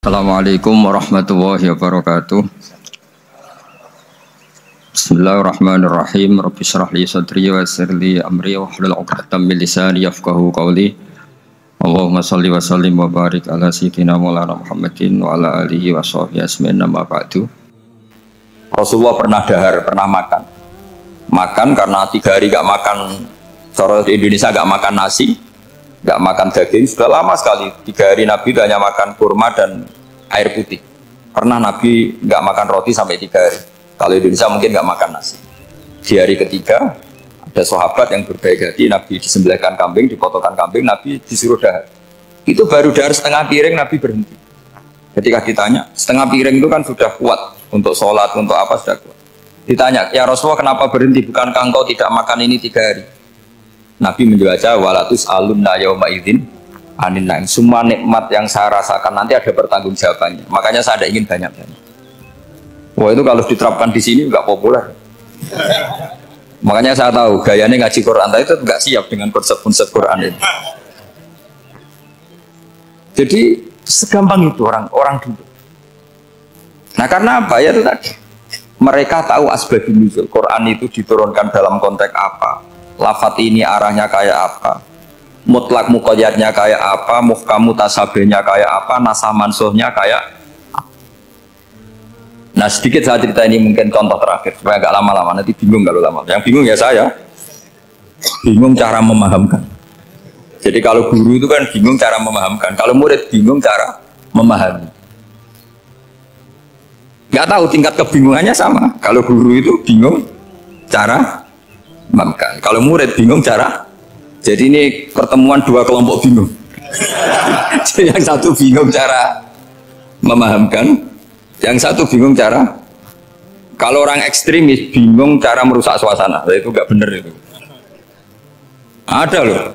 Assalamualaikum warahmatullahi wabarakatuh. Bismillahirrahmanirrahim. Rabbi shrah li sadri wa yassir li amri wahlul 'uqdatam min lisani yafqahu qawli. Allahumma shalli wa sallim wa barik ala sayyidina Maulana Muhammadin wa ala alihi wa sahbihi ajmain. Amma ba'du. Rasulullah pernah dahar, pernah makan. Makan karena 3 hari gak makan, cara di Indonesia gak makan nasi, gak makan daging, sudah lama sekali. 3 hari Nabi itu hanya makan kurma dan air putih. Pernah Nabi gak makan roti sampai 3 hari. Kalau Indonesia mungkin gak makan nasi. Di hari ketiga ada sahabat yang berbaik hati, Nabi disembelihkan kambing, dipotongkan kambing, Nabi disuruh dahar. Itu baru dahar setengah piring, Nabi berhenti. Ketika ditanya, setengah piring itu kan sudah kuat untuk sholat, untuk apa sudah kuat. Ditanya, ya Rasulullah kenapa berhenti? Bukankah engkau tidak makan ini 3 hari? Nabi menjawab, walatus alunna yauma idzin anin naim. Semua nikmat yang saya rasakan nanti ada pertanggungjawabannya. Makanya saya tidak ingin banyak-banyak. Wah, itu kalau diterapkan di sini nggak populer. Makanya saya tahu gayanya ngaji Quran itu nggak siap dengan konsep-konsep Quran ini. Jadi segampang itu orang dulu. Nah, karena apa ya itu tadi? Mereka tahu asbabun nuzul. Quran itu diturunkan dalam konteks apa? Lafat ini arahnya kayak apa? Mutlak muqayyadnya kayak apa? Muhkam mutasabihnya kayak apa? Nasah mansuhnya kayak apa? Nah, sedikit saya cerita ini mungkin contoh terakhir supaya agak lama-lama, nanti bingung kalau lama. Yang bingung ya saya. Bingung cara memahamkan. Jadi kalau guru itu kan bingung cara memahamkan. Kalau murid bingung cara memahami. Nggak tahu tingkat kebingungannya sama. Kalau guru itu bingung cara memahamkan. Kalau murid bingung cara. Jadi ini pertemuan 2 kelompok bingung. Jadi yang satu bingung cara memahamkan, yang satu bingung cara. Kalau orang ekstremis bingung cara merusak suasana. Itu nggak benar itu. Ada loh.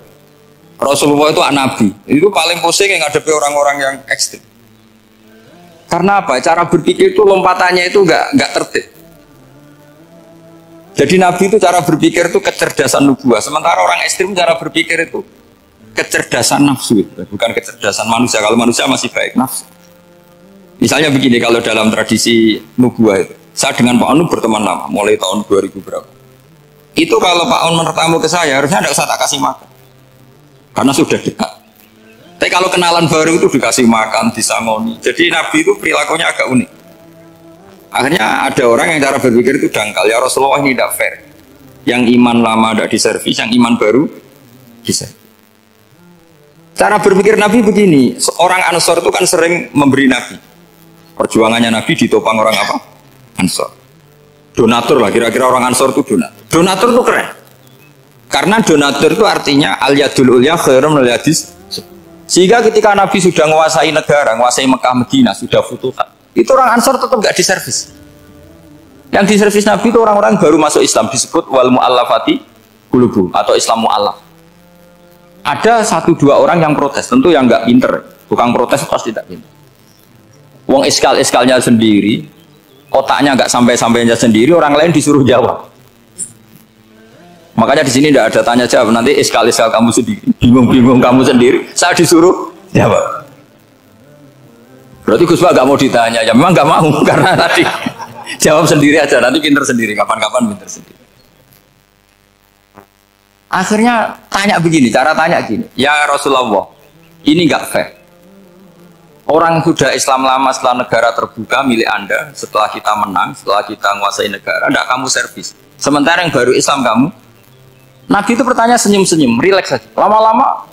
Rasulullah itu anak Nabi. Itu paling pusing yang ngadepi orang-orang yang ekstrim. Karena apa? Cara berpikir itu lompatannya itu nggak tertib. Jadi Nabi itu cara berpikir itu kecerdasan nubuah. Sementara orang ekstrim cara berpikir itu kecerdasan nafsu, bukan kecerdasan manusia. Kalau manusia masih baik nafsu. Misalnya begini, kalau dalam tradisi nubuah itu, saya dengan Pak Anu berteman lama, mulai tahun 2000 berapa. Itu kalau Pak Anu bertamu ke saya, harusnya tidak usah tak kasih makan, karena sudah dekat. Tapi kalau kenalan baru itu dikasih makan, disangoni. Jadi Nabi itu perilakunya agak unik. Akhirnya ada orang yang cara berpikir itu dangkal. Ya Rasulullah ini tidak fair. Yang iman lama tidak diservis, yang iman baru diservis. Cara berpikir Nabi begini. Orang Ansor itu kan sering memberi Nabi. Perjuangannya Nabi ditopang orang apa? Ansor. Donatur lah, kira-kira orang Ansor itu donatur. Donatur itu keren. Karena donatur itu artinya al-yadul ulya khairum al-yadis. Sehingga ketika Nabi sudah menguasai negara, menguasai Mekah, Madinah, sudah futuhat, itu orang Ansor tetap nggak diservis. Yang diservis Nabi itu orang-orang baru masuk Islam, disebut wal mu'allafati qulubuhum atau Islam mu'allaf. Ada 1-2 orang yang protes, tentu yang nggak pinter, bukan protes pasti tidak pinter. Wong iskal-iskalnya sendiri, otaknya nggak sampai-sampainya sendiri, orang lain disuruh jawab. Makanya di sini tidak ada tanya jawab, nanti iskal-iskal kamu sendiri, bingung-bingung kamu sendiri, saya disuruh jawab. Berarti Gus Pak nggak mau ditanya, ya memang nggak mau karena tadi jawab sendiri aja, nanti pinter sendiri, kapan-kapan pinter sendiri. Akhirnya tanya begini, cara tanya gini, ya Rasulullah, ini nggak fair. Orang sudah Islam lama setelah negara terbuka milik Anda, setelah kita menang, setelah kita menguasai negara, tidak kamu servis. Sementara yang baru Islam kamu, Nabi itu bertanya senyum-senyum, rileks saja. Lama-lama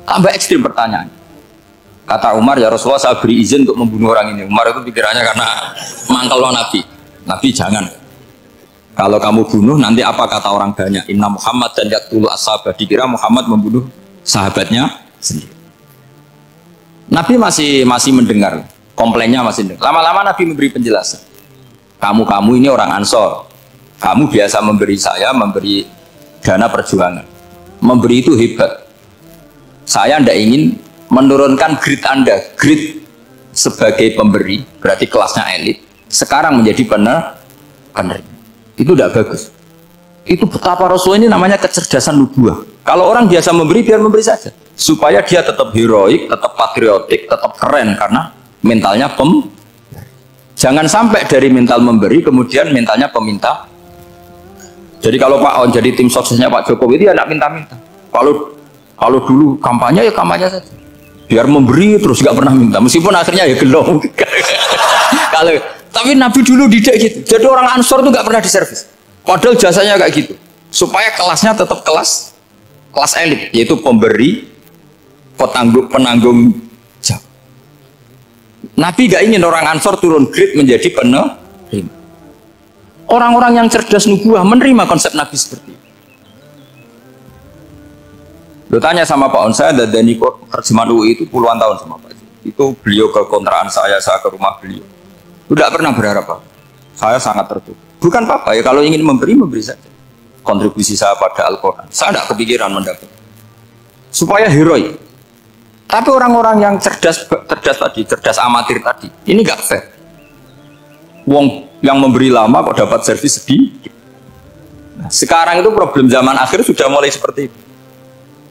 tambah ekstrim pertanyaan. Kata Umar, ya Rasulullah saya beri izin untuk membunuh orang ini. Umar itu pikirannya karena mangkel loh Nabi. Nabi jangan. Kalau kamu bunuh nanti apa kata orang banyak? Inna Muhammad dan yaqtulu ashabah. Dikira Muhammad membunuh sahabatnya sendiri. Nabi masih mendengar, komplainnya masih mendengar. Lama-lama Nabi memberi penjelasan. Kamu ini orang Ansor. Kamu biasa memberi saya, memberi dana perjuangan. Memberi itu hebat. Saya tidak ingin menurunkan grade Anda. Grade sebagai pemberi, berarti kelasnya elit. Sekarang menjadi penerima. Itu tidak bagus. Itu betapa Rasul ini namanya kecerdasan nubuah. Kalau orang biasa memberi, biar memberi saja. Supaya dia tetap heroik, tetap patriotik, tetap keren. Karena mentalnya jangan sampai dari mental memberi kemudian mentalnya peminta. Jadi kalau Pak On jadi tim suksesnya Pak Jokowi itu ya tidak minta-minta. Kalau dulu kampanye ya kampanye saja. Biar memberi terus nggak pernah minta. Meskipun akhirnya ya gelong. Kalau tapi Nabi dulu tidak gitu. Jadi orang Ansor itu nggak pernah diservis. Padahal jasanya kayak gitu. Supaya kelasnya tetap kelas elit, yaitu pemberi, penanggung jawab. Nabi nggak ingin orang Ansor turun grade menjadi penerima. Orang-orang yang cerdas nubuah menerima konsep Nabi seperti itu. Lo tanya sama Pak On, saya dadani terjemahan UI itu puluhan tahun sama Pak. Itu beliau ke kontrakan saya ke rumah beliau. Tidak pernah berharap apa. Saya sangat tertutup. Bukan apa-apa ya, kalau ingin memberi saja. Kontribusi saya pada Al-Quran. Saya tidak kepikiran mendapat. Supaya heroik. Tapi orang-orang yang cerdas amatir tadi, ini nggak fair. Wong yang memberi lama kok dapat servis sedikit. Nah, sekarang itu problem zaman akhir sudah mulai seperti itu.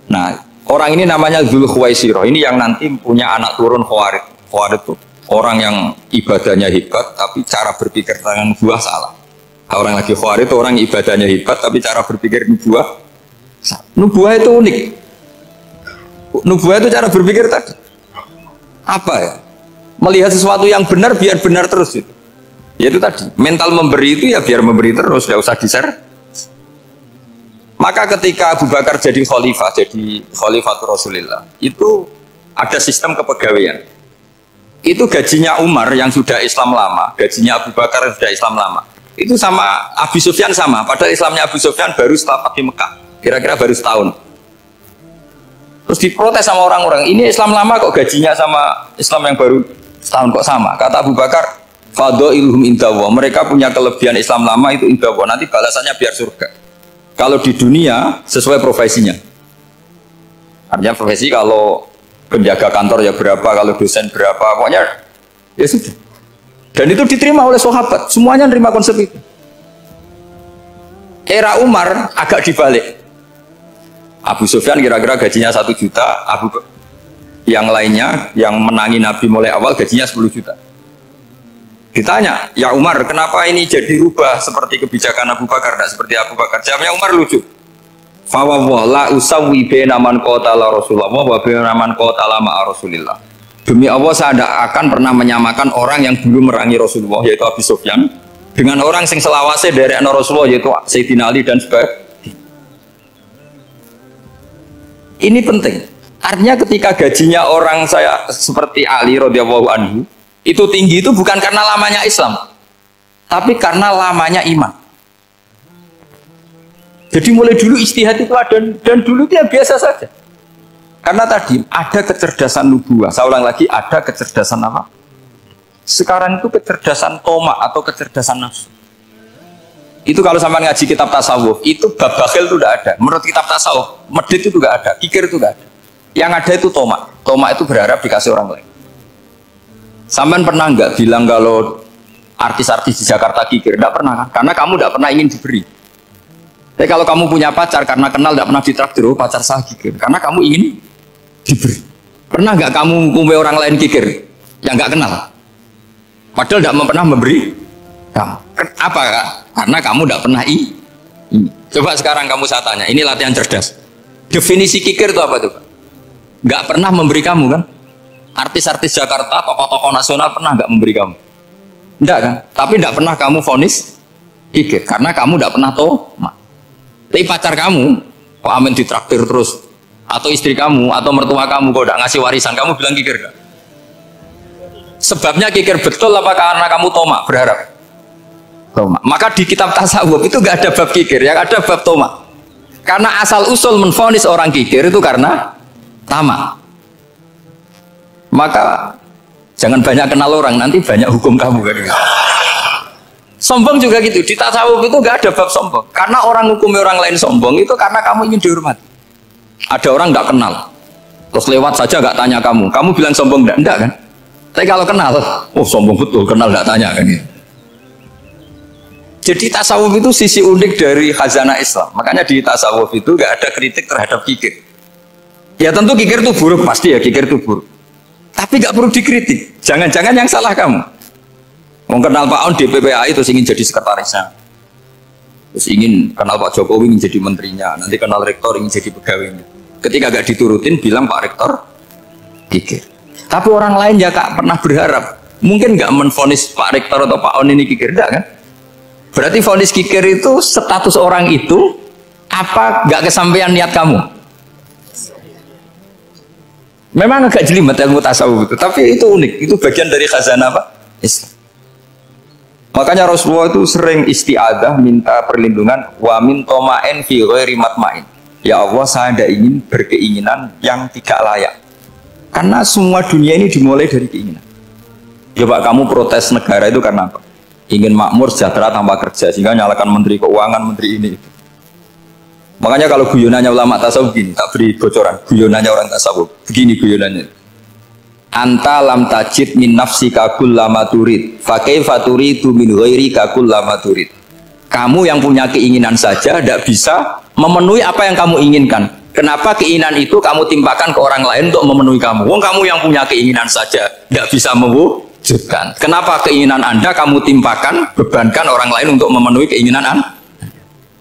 Nah, orang ini namanya Dzul Khuwaisirah. Ini yang nanti punya anak turun Khawarid. Khawarid itu orang yang ibadahnya hebat, tapi cara berpikir tentang nubuah salah. Orang lagi Khawarid itu orang ibadahnya hebat, tapi cara berpikir nubuah salah. Nubuah itu unik. Nubuah itu cara berpikir tadi. Apa ya? Melihat sesuatu yang benar biar benar terus itu. Yaitu tadi, mental memberi itu ya biar memberi terus, tidak usah di-share. Maka ketika Abu Bakar jadi Khalifatul Rasulillah, itu ada sistem kepegawaian. Itu gajinya Umar yang sudah Islam lama, gajinya Abu Bakar yang sudah Islam lama. Itu sama Abu Sufyan sama, padahal Islamnya Abu Sufyan baru setelah di Mekah, kira-kira baru setahun. Terus diprotes sama orang-orang, ini Islam lama kok gajinya sama Islam yang baru setahun kok sama. Kata Abu Bakar, fadailuhum indallah, mereka punya kelebihan Islam lama itu indallah, nanti balasannya biar surga. Kalau di dunia sesuai profesinya. Artinya profesi kalau penjaga kantor ya berapa, kalau dosen berapa, pokoknya ya sudah. Dan itu diterima oleh sahabat, semuanya menerima konsep itu. Era Umar agak dibalik. Abu Sufyan kira-kira gajinya 1 juta, yang lainnya yang menangi Nabi mulai awal gajinya 10 juta. Ditanya, ya Umar, kenapa ini jadi rubah seperti kebijakan Abu Bakar, tidak seperti Abu Bakar? Jawabnya Umar lucu. Fawwala usawwi baina man qatala Rasulullah wa baina man qatala ma'a Rasulillah. Demi Allah saya tidak akan pernah menyamakan orang yang dulu merangi Rasulullah yaitu Abu Sufyan dengan orang yang selawase dari Rasulullah yaitu Sayyidina Ali dan sebagainya. Ini penting. Artinya ketika gajinya orang saya seperti Ali radhiyallahu anhu itu tinggi itu bukan karena lamanya Islam, tapi karena lamanya iman. Jadi mulai dulu ijtihad itu ada dan dulu dia biasa saja. Karena tadi ada kecerdasan nubuah. Saya ulang lagi, ada kecerdasan apa? Sekarang itu kecerdasan toma atau kecerdasan nafsu. Itu kalau sampai ngaji kitab tasawuf, itu bab bakhil itu tidak ada. Menurut kitab tasawuf, medit itu tidak ada, kikir itu tidak ada. Yang ada itu toma. Toma itu berharap dikasih orang lain. Sampean pernah nggak bilang kalau artis-artis di Jakarta kikir? Tidak pernah kan? Karena kamu tidak pernah ingin diberi. Tapi kalau kamu punya pacar karena kenal tidak pernah ditraktir, oh pacar saya kikir. Karena kamu ingin diberi. Pernah nggak kamu ngumpai orang lain kikir yang nggak kenal? Padahal tidak pernah memberi kamu. Apa kak? Karena kamu tidak pernah ini. Coba sekarang kamu saya tanya, ini latihan cerdas. Definisi kikir itu apa tuh? Nggak pernah memberi kamu kan? Artis-artis Jakarta, tokoh-tokoh nasional pernah nggak memberi kamu? Enggak kan? Tapi enggak pernah kamu vonis kikir karena kamu enggak pernah toma. Tapi pacar kamu kok amin ditraktir terus, atau istri kamu atau mertua kamu kok enggak ngasih warisan, kamu bilang kikir enggak? Sebabnya kikir betul apa karena kamu toma berharap? Toma. Maka di kitab tasawuf itu enggak ada bab kikir, yang ada bab toma. Karena asal usul menvonis orang kikir itu karena tama. Maka jangan banyak kenal orang, nanti banyak hukum kamu kan. Sombong juga gitu, di tasawuf itu nggak ada bab sombong. Karena orang hukumi orang lain sombong itu karena kamu ingin dihormati. Ada orang nggak kenal, terus lewat saja nggak tanya kamu bilang sombong enggak kan? Tapi kalau kenal, oh sombong betul, kenal nggak tanya kan gitu. Jadi tasawuf itu sisi unik dari khazanah Islam. Makanya di tasawuf itu nggak ada kritik terhadap kikir. Ya tentu kikir itu buruk, pasti ya kikir itu buruk. Tapi nggak perlu dikritik. Jangan-jangan yang salah kamu. Mau kenal Pak On DPPAI terus ingin jadi sekretarisnya. Terus ingin kenal Pak Jokowi ingin jadi menterinya. Nanti kenal rektor ingin jadi pegawainya. Ketika nggak diturutin bilang Pak Rektor kikir. Tapi orang lain ya Kak pernah berharap. Mungkin nggak menvonis Pak Rektor atau Pak On ini kikir, enggak kan? Berarti vonis kikir itu status orang itu apa nggak kesampaian niat kamu? Memang agak jelimet ilmu tasawuf itu, tapi itu unik. Itu bagian dari khazanah apa? Islam. Makanya Rasulullah itu sering isti'adzah minta perlindungan wa min toma'in fi ghairi matma'in. Ya Allah, saya tidak ingin berkeinginan yang tidak layak. Karena semua dunia ini dimulai dari keinginan. Ya Pak, kamu protes negara itu karena apa? Ingin makmur, sejahtera tanpa kerja, sehingga nyalakan menteri keuangan, menteri ini itu. Makanya kalau guyonannya ulama tasawuf gini, tak beri bocoran. Guyonannya orang tasawuf, begini guyonannya. Anta lam tajid min nafsika kullama turid, fa kaifa turidu min ghairika kullama turid. Kamu yang punya keinginan saja tidak bisa memenuhi apa yang kamu inginkan. Kenapa keinginan itu kamu timpakan ke orang lain untuk memenuhi kamu? Wong kamu yang punya keinginan saja tidak bisa mewujudkan. Kenapa keinginan Anda kamu timpakan, bebankan orang lain untuk memenuhi keinginan Anda?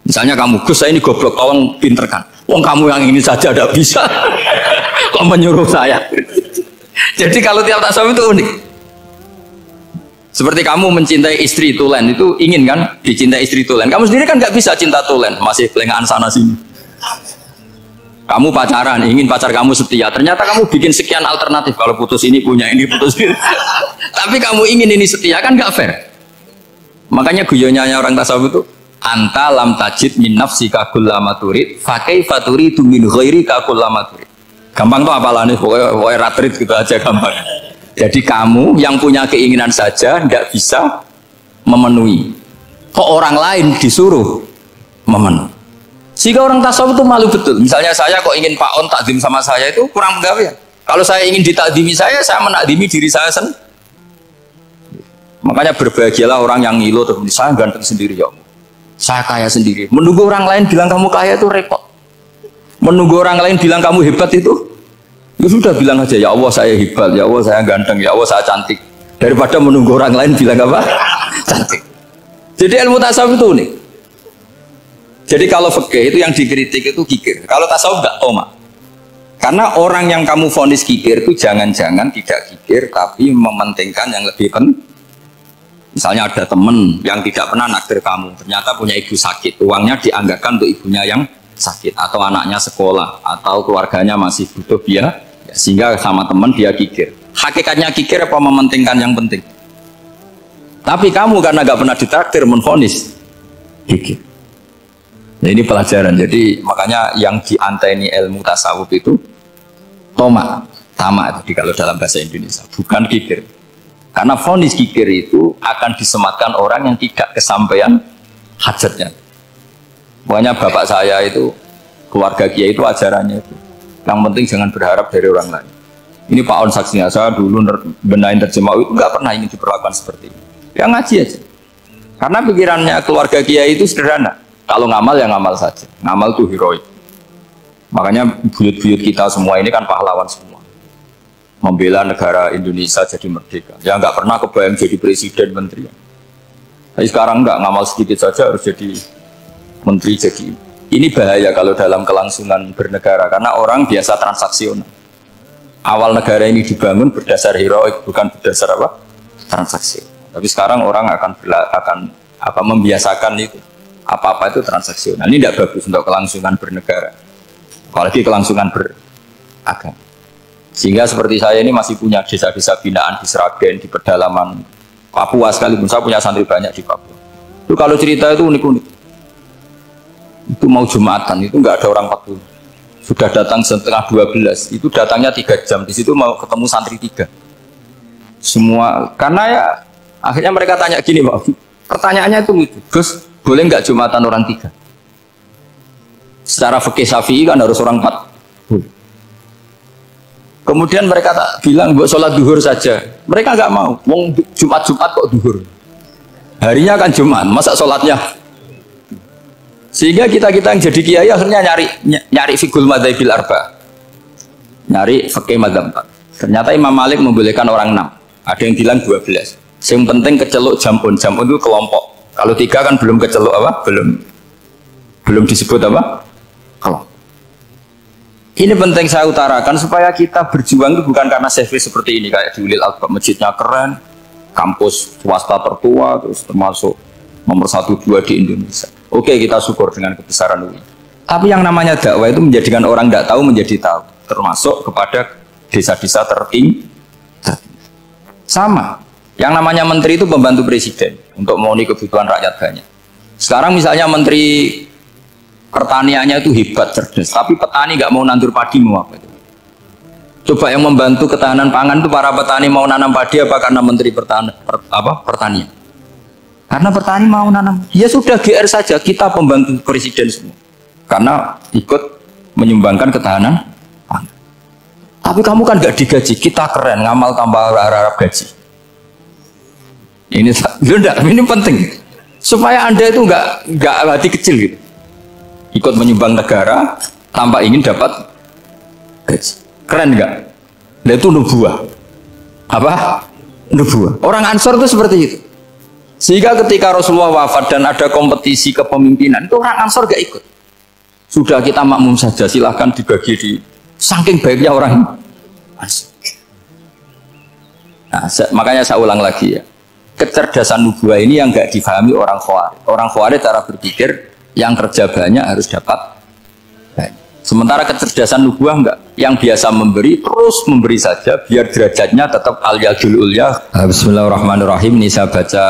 Misalnya kamu, Gus saya ini goblok, tolong pinterkan. Wong kamu yang ini saja tidak bisa, kok menyuruh saya? Jadi kalau tiap tasawuf itu unik. Seperti kamu mencintai istri tulen, itu ingin kan dicintai istri tulen. Kamu sendiri kan nggak bisa cinta tulen, masih pelengahan sana sini. Kamu pacaran, ingin pacar kamu setia. Ternyata kamu bikin sekian alternatif. Kalau putus ini punya ini, putus ini. Tapi kamu ingin ini setia, kan nggak fair. Makanya guyonanya orang tasawuf itu, anta lam tajid min nafsika kullama turid fa kaifa turidu min ghairika kullama turid. Gampang tuh apalane pokoknya ratrit gitu aja gampang. Jadi kamu yang punya keinginan saja tidak bisa memenuhi. Kok orang lain disuruh memenuhi. Sehingga orang tasawuf itu malu betul. Misalnya saya kok ingin Pak On takdim sama saya itu kurang pegawai. Kalau saya ingin ditakdimi saya menakdimi diri saya sendiri. Makanya berbahagialah orang yang ngilu terus saya ganteng sendiri ya Allah. Saya kaya sendiri. Menunggu orang lain bilang kamu kaya itu repot. Menunggu orang lain bilang kamu hebat itu, ya sudah bilang aja ya Allah saya hebat, ya Allah saya ganteng, ya Allah saya cantik. Daripada menunggu orang lain bilang apa? Cantik. Jadi ilmu tasawuf itu unik. Jadi kalau fikih itu yang dikritik itu kikir. Kalau tasawuf enggak toma. Karena orang yang kamu vonis kikir itu jangan-jangan tidak kikir tapi mementingkan yang lebih penting. Misalnya ada teman yang tidak pernah naksir kamu, ternyata punya ibu sakit, uangnya dianggarkan untuk ibunya yang sakit, atau anaknya sekolah, atau keluarganya masih butuh biaya, sehingga sama teman dia kikir. Hakikatnya kikir apa mementingkan yang penting? Tapi kamu karena gak pernah ditraktir menvonis kikir. Nah, ini pelajaran. Jadi makanya yang dianteni ilmu tasawuf itu toma itu kalau dalam bahasa Indonesia, bukan kikir. Karena vonis kikir itu akan disematkan orang yang tidak kesampaian hajatnya. Pokoknya bapak saya itu, keluarga kiai itu ajarannya itu. Yang penting jangan berharap dari orang lain. Ini Pak On saksinya, saya dulu benahin terjemah itu nggak pernah ingin diperlakukan seperti ini. Ya ngaji aja. Karena pikirannya keluarga kiai itu sederhana. Kalau ngamal ya ngamal saja. Ngamal itu heroik. Makanya buyut-buyut kita semua ini kan pahlawan semua. Membela negara Indonesia jadi merdeka. Ya nggak pernah kebayang jadi presiden, menteri. Tapi sekarang nggak, ngamal sedikit saja harus jadi menteri. Jadi ini bahaya kalau dalam kelangsungan bernegara karena orang biasa transaksional. Awal negara ini dibangun berdasar heroik, bukan berdasar apa? Transaksi. Tapi sekarang orang akan membiasakan itu. Apa-apa itu transaksional. Ini tidak bagus untuk kelangsungan bernegara. Apalagi kelangsungan beragama. Sehingga seperti saya ini masih punya desa-desa binaan di Sragen, di pedalaman Papua sekalipun. Saya punya santri banyak di Papua. Itu kalau cerita itu unik-unik. Itu mau Jumatan, itu nggak ada orang 40. Sudah datang setengah 12, itu datangnya 3 jam. Di situ mau ketemu santri 3. Semua, karena ya akhirnya mereka tanya gini Pak. Pertanyaannya itu lucu. Gus, boleh nggak Jumatan orang 3? Secara fikih Syafi'i kan harus orang 4. Boleh. Kemudian mereka tak bilang buat sholat duhur saja. Mereka nggak mau. Wong Jumat-Jumat kok duhur. Harinya kan Jumat, masa sholatnya? Sehingga kita yang jadi kiai akhirnya nyari fikul madzhabil arba. Nyari fikih madzhab 4. Ternyata Imam Malik membolehkan orang 6. Ada yang bilang 12. Yang penting keceluk jamun. Jamun itu kelompok. Kalau 3 kan belum keceluk apa? Belum disebut apa? Kelompok. Ini penting saya utarakan supaya kita berjuang itu bukan karena CV seperti ini kayak di Ulil Albab, masjidnya keren, kampus swasta tertua, terus termasuk nomor 1-2 di Indonesia. Oke, kita syukur dengan kebesaran UI. Tapi yang namanya dakwah itu menjadikan orang tidak tahu menjadi tahu, termasuk kepada desa-desa tertinggi. Sama. Yang namanya menteri itu pembantu presiden untuk memenuhi kebutuhan rakyat banyak. Sekarang misalnya menteri pertaniannya itu hebat, cerdas, tapi petani nggak mau nandur padi, mau apa itu? Coba yang membantu ketahanan pangan itu para petani mau nanam padi apa karena menteri pertanian? Karena petani mau nanam. Ya sudah GR saja, kita pembantu presiden semua. Karena ikut menyumbangkan ketahanan pangan. Tapi kamu kan nggak digaji, kita keren, ngamal tambah harap gaji. Ini penting supaya Anda itu nggak hati kecil gitu. Ikut menyumbang negara tanpa ingin dapat gaji. Keren nggak? Nah, itu nubuah. Apa? Nubuah. Orang Ansor itu seperti itu. Sehingga ketika Rasulullah wafat dan ada kompetisi kepemimpinan, itu orang Ansor gak ikut. Sudah kita makmum saja, silahkan dibagi di saking baiknya orang Ansor. Nah, makanya saya ulang lagi ya. Kecerdasan nubuah ini yang gak difahami orang Khawarij. Orang Khawarij cara berpikir yang kerja banyak harus dapat banyak. Sementara kecerdasan nubuah enggak, yang biasa memberi terus memberi saja biar derajatnya tetap al-yadul ulya. Bismillahirrahmanirrahim. Ini saya baca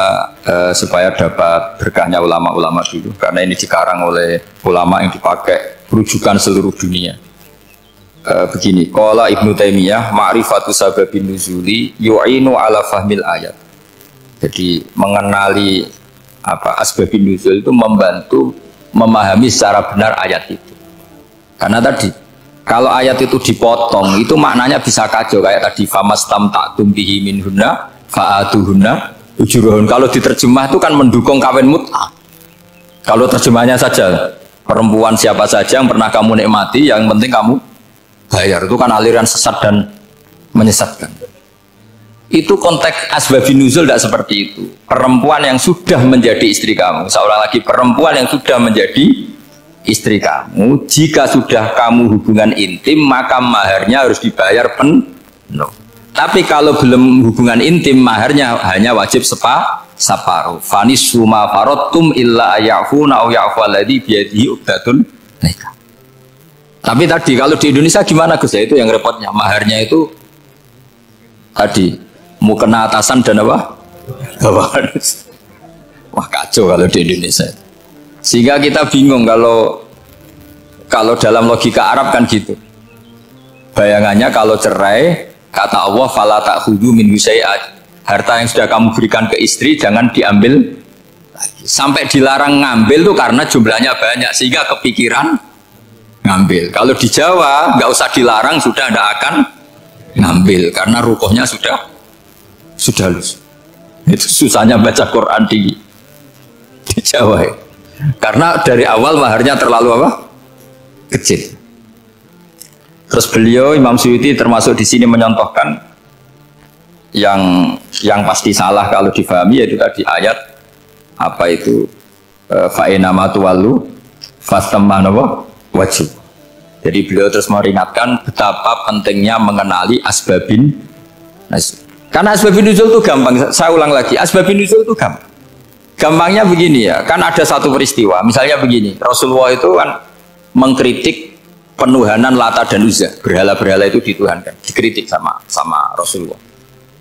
supaya dapat berkahnya ulama-ulama dulu karena ini dikarang oleh ulama yang dipakai rujukan seluruh dunia. Begini, qala Ibnu Taimiyah ma'rifatu sababin nuzuli yu'inu ala fahmil ayat. Jadi mengenali asbabun nuzul itu membantu memahami secara benar ayat itu. Karena tadi kalau ayat itu dipotong itu maknanya bisa kacau kayak tadi famastam ta'tum bihi minhunna fa'atuhunna ujurahun. Kalau diterjemah itu kan mendukung kawin mut'ah. Kalau terjemahnya saja perempuan siapa saja yang pernah kamu nikmati yang penting kamu bayar, itu kan aliran sesat dan menyesatkan. Itu konteks asbabun nuzul tidak seperti itu. Perempuan yang sudah menjadi istri kamu, seorang lagi perempuan yang sudah menjadi istri kamu, jika sudah kamu hubungan intim maka maharnya harus dibayar penuh. Tapi kalau belum hubungan intim maharnya hanya wajib separuh. Fanis suma farotum illa ayafuna au yafu alladhi biyadihi uqdatun nikah. Tapi tadi kalau di Indonesia gimana Gus? Ya, itu yang repotnya, maharnya itu tadi mau kena atasan dan apa? Bawahan. Wah kacau kalau di Indonesia. Sehingga kita bingung kalau dalam logika Arab kan gitu. Bayangannya kalau cerai, kata Allah fala ta'khudhu min syai'at. Harta yang sudah kamu berikan ke istri jangan diambil lagi. Sampai dilarang ngambil tuh karena jumlahnya banyak sehingga kepikiran ngambil. Kalau di Jawa nggak usah dilarang sudah tidak akan ngambil karena rukuhnya sudah lulus. Itu susahnya baca Quran di Jawa ya. Karena dari awal maharnya terlalu apa? Kecil. Terus beliau Imam Suyuti termasuk di sini menyontohkan yang pasti salah kalau difahami yaitu tadi ayat apa itu fa'inama tuwallu fastamma wajib. Jadi beliau terus meringatkan betapa pentingnya mengenali asbabin nuzul. Karena asbabin nuzul itu gampang. Saya ulang lagi, asbabin nuzul itu gampang. Gampangnya begini ya, kan ada satu peristiwa. Misalnya begini, Rasulullah itu kan mengkritik penuhanan Lata dan Uzza, berhala-berhala itu dituhankan, dikritik sama Rasulullah.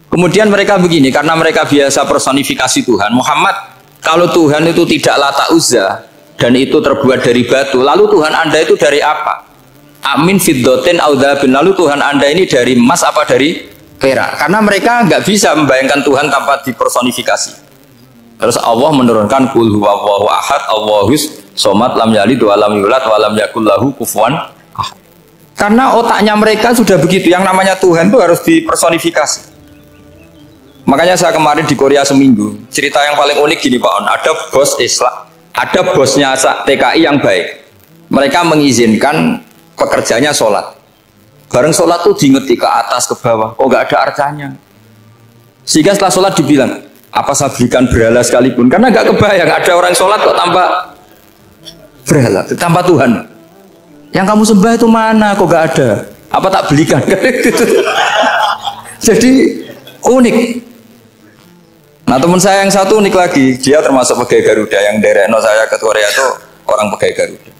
Kemudian mereka begini, karena mereka biasa personifikasi Tuhan. Muhammad, kalau Tuhan itu tidak Lata Uzza dan itu terbuat dari batu, lalu Tuhan Anda itu dari apa? Amin fiddotin audhabin, lalu Tuhan Anda ini dari emas apa dari perak? Karena mereka nggak bisa membayangkan Tuhan tanpa dipersonifikasi. Terus Allah menurunkan qul huwallahu ahad Allahus somad lam yalid wa lam yulad wa lam yakul lahu kufuwan ahad. Karena otaknya mereka sudah begitu, yang namanya Tuhan itu harus dipersonifikasi. Makanya saya kemarin di Korea seminggu, cerita yang paling unik gini Pak On, ada bos Islam, ada bosnya TKI yang baik. Mereka mengizinkan pekerjanya sholat. Bareng sholat tuh diingeti ke atas ke bawah, kok nggak ada arcanya. Sehingga setelah sholat dibilang, apa saya berikan berhala sekalipun? Karena nggak kebayang ada orang sholat kok tanpa berhala, tanpa Tuhan. Yang kamu sembah itu mana? Kok nggak ada? Apa tak belikan? Jadi unik. Nah teman saya yang satu unik lagi, dia termasuk pegawai Garuda yang dereno saya ke Korea itu orang pegawai Garuda.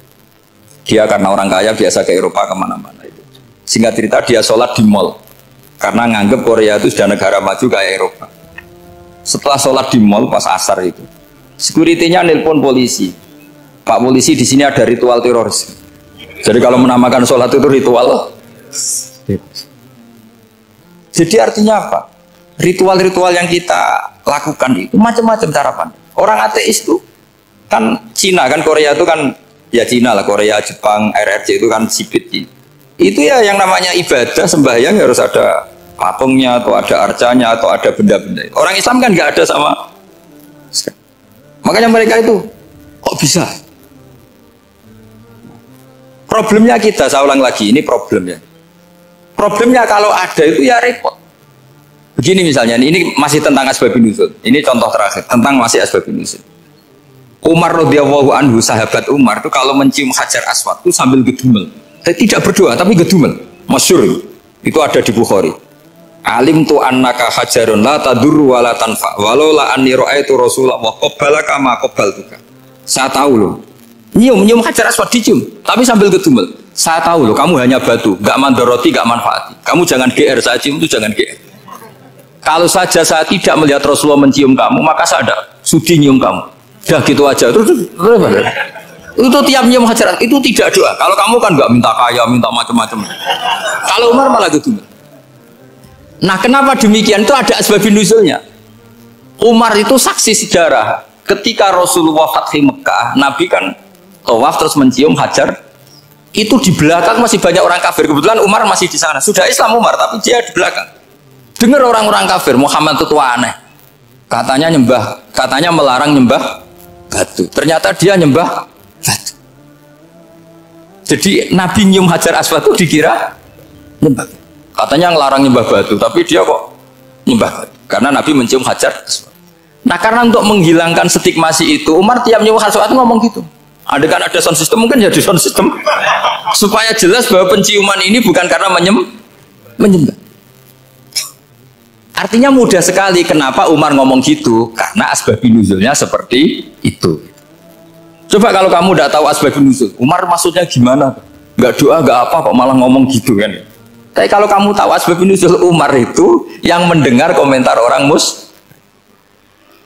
Dia karena orang kaya biasa ke Eropa kemana-mana. Singkat cerita dia sholat di mall karena nganggep Korea itu sudah negara maju kayak Eropa. Setelah sholat di mall pas asar itu, security-nya nelpon polisi. Pak polisi di sini ada ritual teroris. Jadi kalau menamakan sholat itu ritual. Jadi artinya apa? Ritual-ritual yang kita lakukan itu macam-macam cara pandang. Orang ateis itu kan Cina kan Korea itu kan ya Cina lah, Korea, Jepang, RRC itu kan sipit ini. Itu ya yang namanya ibadah sembahyang harus ada patungnya atau ada arcanya atau ada benda-benda. Orang Islam kan nggak ada sama. Makanya mereka itu kok bisa? Problemnya kita, saya ulang lagi, ini problemnya. Problemnya kalau ada itu ya repot. Begini misalnya, ini masih tentang asbabun nuzul. Ini contoh terakhir tentang masih asbabun nuzul. Umar radhiyallahu anhu, sahabat Umar itu kalau mencium Hajar Aswad itu sambil gedumel. Tidak berdoa tapi gedumel. Masyhur itu ada di Bukhari. Alim tu annaka hajarun la tadur wa la tanfa walau la anni ra'aitu rasulullah wa qabbalaka ma qabbaltuka. Saya tahu loh. Nyium Hajar Aswad dicium tapi sambil gedumel. Saya tahu loh kamu hanya batu, enggak mandoroti, enggak manfaati. Kamu jangan GR, saya cium itu jangan GR. Kalau saja saya tidak melihat Rasulullah mencium kamu, maka saya ada sudi nyium kamu. Dah gitu aja. Terus itu tiap nyium Hajar itu tidak doa. Kalau kamu kan nggak minta kaya, minta macam-macam. Kalau Umar malah gitu. Nah, kenapa demikian? Itu ada asbabun nuzulnya. Umar itu saksi sejarah. Ketika Rasulullah Fathi Mekah, Nabi kan tawaf terus mencium Hajar. Itu di belakang masih banyak orang kafir. Kebetulan Umar masih di sana. Sudah Islam Umar, tapi dia di belakang. Dengar orang-orang kafir, Muhammad itu tua aneh. Katanya melarang nyembah batu. Ternyata dia nyembah batu. Jadi Nabi nyium Hajar Aswad itu dikira nyembah. Katanya ngelarang nyembah batu, tapi dia kok nyembah batu. Karena Nabi mencium Hajar Aswad. Nah karena untuk menghilangkan stigmasi itu, Umar tiap nyium Hajar Aswad ngomong gitu. Ada kan ada sound system, mungkin jadi sound system. Supaya jelas bahwa penciuman ini bukan karena menyembah. Artinya mudah sekali kenapa Umar ngomong gitu, karena asbabun nuzulnya seperti itu. Coba kalau kamu udah tahu asbabun nuzul, Umar maksudnya gimana? Gak doa, gak apa kok malah ngomong gitu kan? Tapi kalau kamu tahu asbabun nuzul Umar itu yang mendengar komentar orang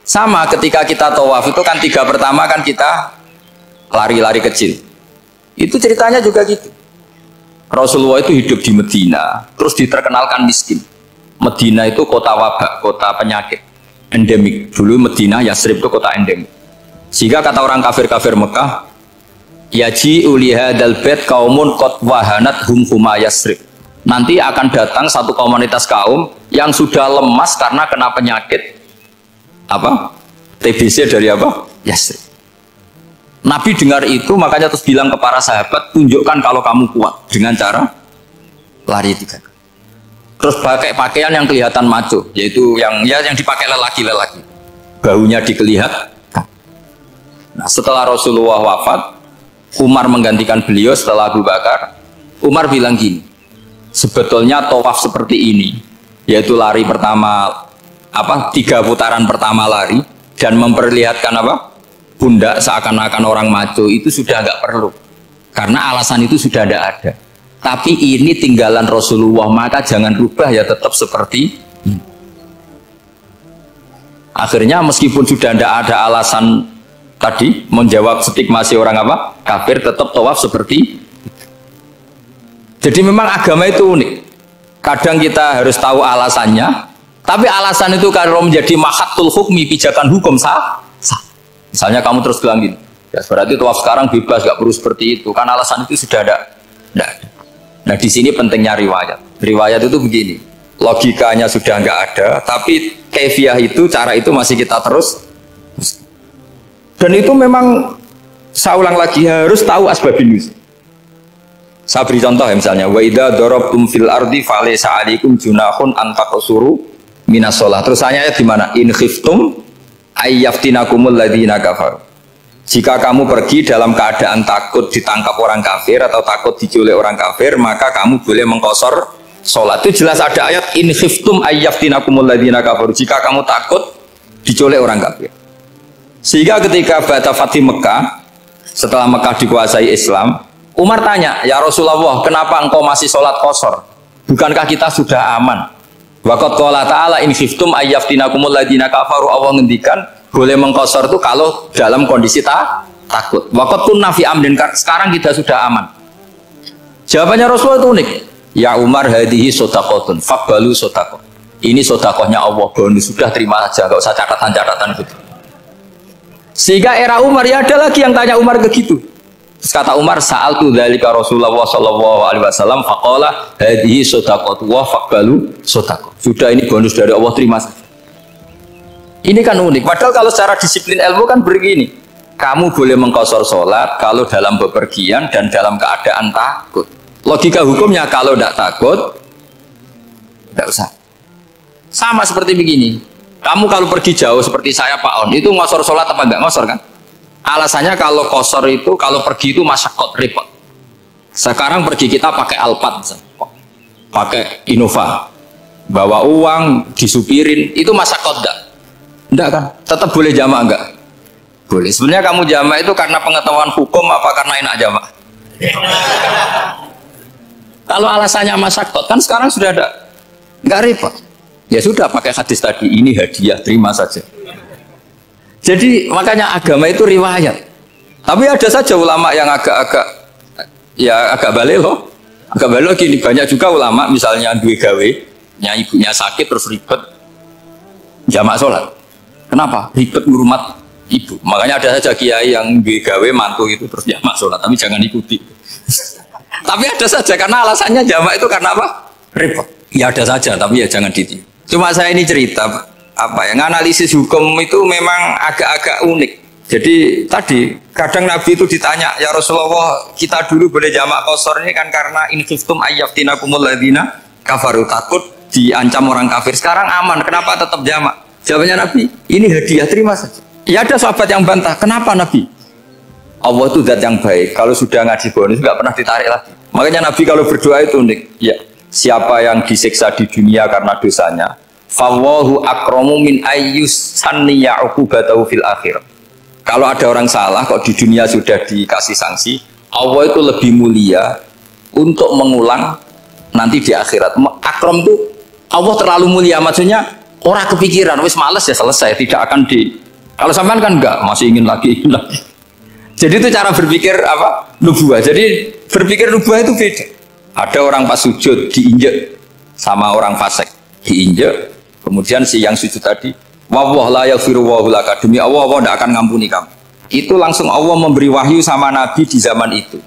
sama ketika kita tawaf itu kan 3 pertama kan kita lari-lari kecil. Itu ceritanya juga gitu. Rasulullah itu hidup di Medina, terus diterkenalkan miskin. Medina itu kota wabak, kota penyakit endemik. Dulu Medina, Yasrib itu kota endemik. Sehingga kata orang kafir-kafir Mekah, yaji ulihadal bait kaumun qad wahanat hum huma Yasrib. Nanti akan datang satu komunitas kaum yang sudah lemas karena kena penyakit apa? TBC dari apa? Yasrib. Nabi dengar itu makanya terus bilang ke para sahabat, tunjukkan kalau kamu kuat dengan cara lari 3 kali. Terus pakai pakaian yang kelihatan maco, yaitu yang dipakai lelaki-lelaki. Bahunya dikelihat. Nah, setelah Rasulullah wafat, Umar menggantikan beliau setelah Abu Bakar. Umar bilang gini, sebetulnya tawaf seperti ini, yaitu lari pertama 3 putaran pertama lari dan memperlihatkan pundak seakan-akan orang maco itu sudah nggak perlu, karena alasan itu sudah tidak ada. Tapi ini tinggalan Rasulullah, maka jangan rubah ya, tetap seperti ini. Akhirnya meskipun sudah tidak ada alasan tadi menjawab stigmasi orang kafir, tetap tawaf seperti itu. Jadi memang agama itu unik. Kadang kita harus tahu alasannya, tapi alasan itu kalau menjadi mahatul hukmi, pijakan hukum sah. Misalnya kamu terus bilang gini, ya berarti tawaf sekarang bebas, gak perlu seperti itu, kan alasan itu sudah ada. Nah di sini pentingnya riwayat. Riwayat itu begini, logikanya sudah nggak ada, tapi kaifiah itu, cara itu masih kita terus. Dan itu memang saya ulang lagi harus tahu asbabun nuzul. Saya beri contoh ya misalnya, wa idza darabtum fil ardi falaysa 'alaikum junahun an taqsuru minas shalah. Terus ayatnya di mana? In khiftum ayyaftinakumul ladzina kafaru. Jika kamu pergi dalam keadaan takut ditangkap orang kafir atau takut diculik orang kafir, maka kamu boleh mengqasar salat. Itu jelas ada ayat in khiftum ayyaftinakumul ladzina kafaru. Jika kamu takut diculik orang kafir. Sehingga ketika Ba'da Fathi Mekah, setelah Mekah dikuasai Islam, Umar tanya, ya Rasulullah, kenapa engkau masih sholat qasar? Bukankah kita sudah aman? Waqad qala ta'ala in khiftum ayyaftinakumul ladzina kafaru. Allah ngendikan boleh mengqasar itu kalau dalam kondisi takut. Waqad kunna fi amrin, sekarang kita sudah aman. Jawabannya Rasulullah itu unik. Ya Umar, hadihi shadaqatun faqbalu shadaqah. Ini sedekahnya Allah, bonus, sudah terima aja, enggak usah catatan-catatan gitu. Sehingga era Umar ya ada lagi yang tanya Umar begitu. Terus kata Umar, sa'altu dzalika Rasulullah sallallahu alaihi wasallam faqala hadhihi shadaqatu wa faqbalu shadaqah. Sudah ini bonus dari Allah, terima saja. Ini kan unik. Padahal kalau secara disiplin ilmu kan begini. Kamu boleh mengqasar salat kalau dalam bepergian dan dalam keadaan takut. Logika hukumnya kalau tidak takut tidak usah. Sama seperti begini. Kamu kalau pergi jauh seperti saya Pak On, itu ngosor sholat apa enggak ngosor kan? Alasannya kalau kosor itu, kalau pergi itu masyakot, repot. Sekarang pergi kita pakai Alphard, pakai Innova, bawa uang, disupirin, itu masyakot enggak? Enggak kan? Tetap boleh jamaah enggak? Boleh. Sebenarnya kamu jamaah itu karena pengetahuan hukum apa karena enak jamaah? Kalau alasannya masyakot, kan sekarang sudah ada, enggak repot. Ya sudah pakai hadis tadi, ini hadiah, terima saja. Jadi makanya agama itu riwayat. Tapi ada saja ulama yang agak balik loh. Agak balik gini, banyak juga ulama misalnya duwe gawe, ibunya sakit terus ribet jamak sholat. Kenapa? Ribet ngurmat ibu. Makanya ada saja kiai yang duwe gawe mantu itu terus jamak sholat, tapi jangan ikuti. Tapi ada saja karena alasannya jamak itu karena apa? Ribet. Ya ada saja, tapi ya jangan ditiru. Cuma saya ini cerita apa ya, analisis hukum itu memang agak-agak unik. Jadi tadi kadang Nabi itu ditanya, ya Rasulullah, kita dulu boleh jamak qasar ini kan karena in khiftum ayyaftinakumul ladzina kafaru, takut diancam orang kafir. Sekarang aman, kenapa tetap jamak? Jawabannya Nabi, ini hadiah, terima saja. Ya ada sahabat yang bantah, kenapa Nabi? Allah itu zat yang baik, kalau sudah ngaji bonus nggak pernah ditarik lagi. Makanya Nabi kalau berdoa itu unik, ya siapa yang disiksa di dunia karena dosanya, fawahu akramu min ayyus sanniya uqubatahu fil akhir. Kalau ada orang salah kok di dunia sudah dikasih sanksi, Allah itu lebih mulia untuk mengulang nanti di akhirat. Akram itu Allah terlalu mulia, maksudnya orang kepikiran wis males ya selesai, tidak akan di. Kalau sampean kan enggak, masih ingin lagi. Jadi itu cara berpikir apa? Nubuah. Jadi berpikir nubuah itu beda. Ada orang pas sujud diinjek sama orang fasik, diinjek. Kemudian si yang sujud tadi, wawah la yaghfiru wa laka, demi Allah tidak akan ngampuni kamu. Itu langsung Allah memberi wahyu sama Nabi di zaman itu.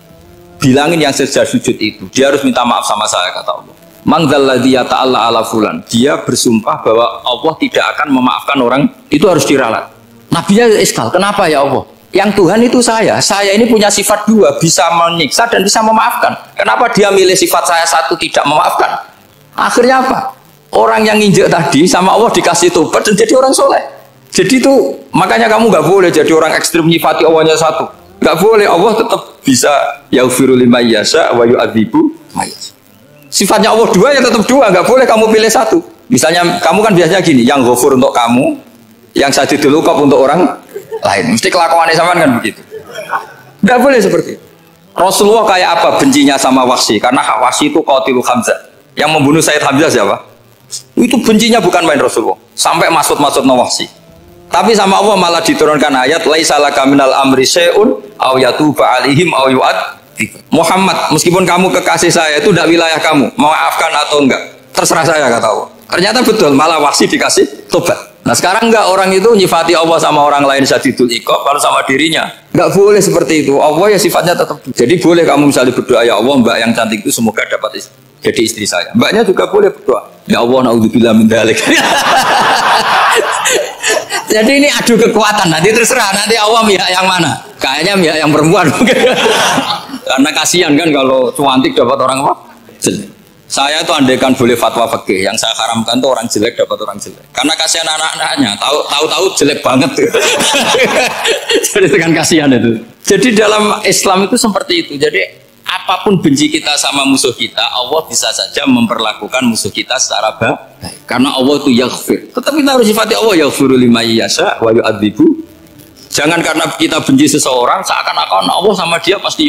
Bilangin yang sejak sujud itu, dia harus minta maaf sama saya, kata Allah. Mangdalladzi yata'alla ala fulan. Dia bersumpah bahwa Allah tidak akan memaafkan orang, itu harus diralat. Nabinya iskal, kenapa ya Allah? Yang Tuhan itu saya ini punya sifat dua, bisa menyiksa dan bisa memaafkan. Kenapa dia milih sifat saya satu tidak memaafkan? Akhirnya apa? Orang yang nginjek tadi sama Allah dikasih tobat dan jadi orang soleh. Jadi itu makanya kamu nggak boleh jadi orang ekstrim nyifati Allahnya satu. Nggak boleh, Allah tetap bisa yaghfiru liman yasha wa yu'adzibu may yasha. Sifatnya Allah dua ya tetap dua, nggak boleh kamu pilih satu. Misalnya kamu kan biasanya gini, yang ghafur untuk kamu, yang sadidul uqab untuk orang lain. Mesti kelakuannya sama kan begitu. Nggak boleh seperti itu. Rasulullah kayak apa bencinya sama Wahsy? Karena Wahsy itu qatilu Hamzah. Yang membunuh Sayyid Hamzah siapa? Itu bencinya bukan main Rasulullah. Sampai maksud-maksud Wahsy. Tapi sama Allah malah diturunkan ayat laisa laka minal amri syai'un aw yatuba alaihim aw yu'adzib. Muhammad, meskipun kamu kekasih saya itu tidak wilayah kamu, maafkan atau enggak, terserah saya, kata Allah. Ternyata betul, malah Wahsy dikasih tobat. Nah sekarang enggak, orang itu nyifati Allah sama orang lain syadidul iqab, kalau sama dirinya enggak boleh seperti itu. Allah ya sifatnya tetap. Jadi boleh kamu misalnya berdoa, ya Allah mbak yang cantik itu semoga dapat jadi istri saya. Mbaknya juga boleh berdoa, ya Allah naudzubillah min dzalik. Jadi ini adu kekuatan, nanti terserah nanti Allah pihak yang mana. Kayaknya pihak yang perempuan mungkin. Karena kasihan kan kalau cuantik dapat orang apa? Jelek. Saya tuh andaikan boleh fatwa fikih, yang saya haramkan tuh orang jelek dapat orang jelek. Karena kasihan anak-anaknya, tahu-tahu jelek banget tuh. Jadi kan kasihan itu. Jadi dalam Islam itu seperti itu. Jadi apapun benci kita sama musuh kita, Allah bisa saja memperlakukan musuh kita secara baik. Karena Allah itu yaghfir. Tetapi kita harus sifati Allah yaghfiru liman yasha wa yu'adzibu. Jangan karena kita benci seseorang seakan-akan Allah sama dia pasti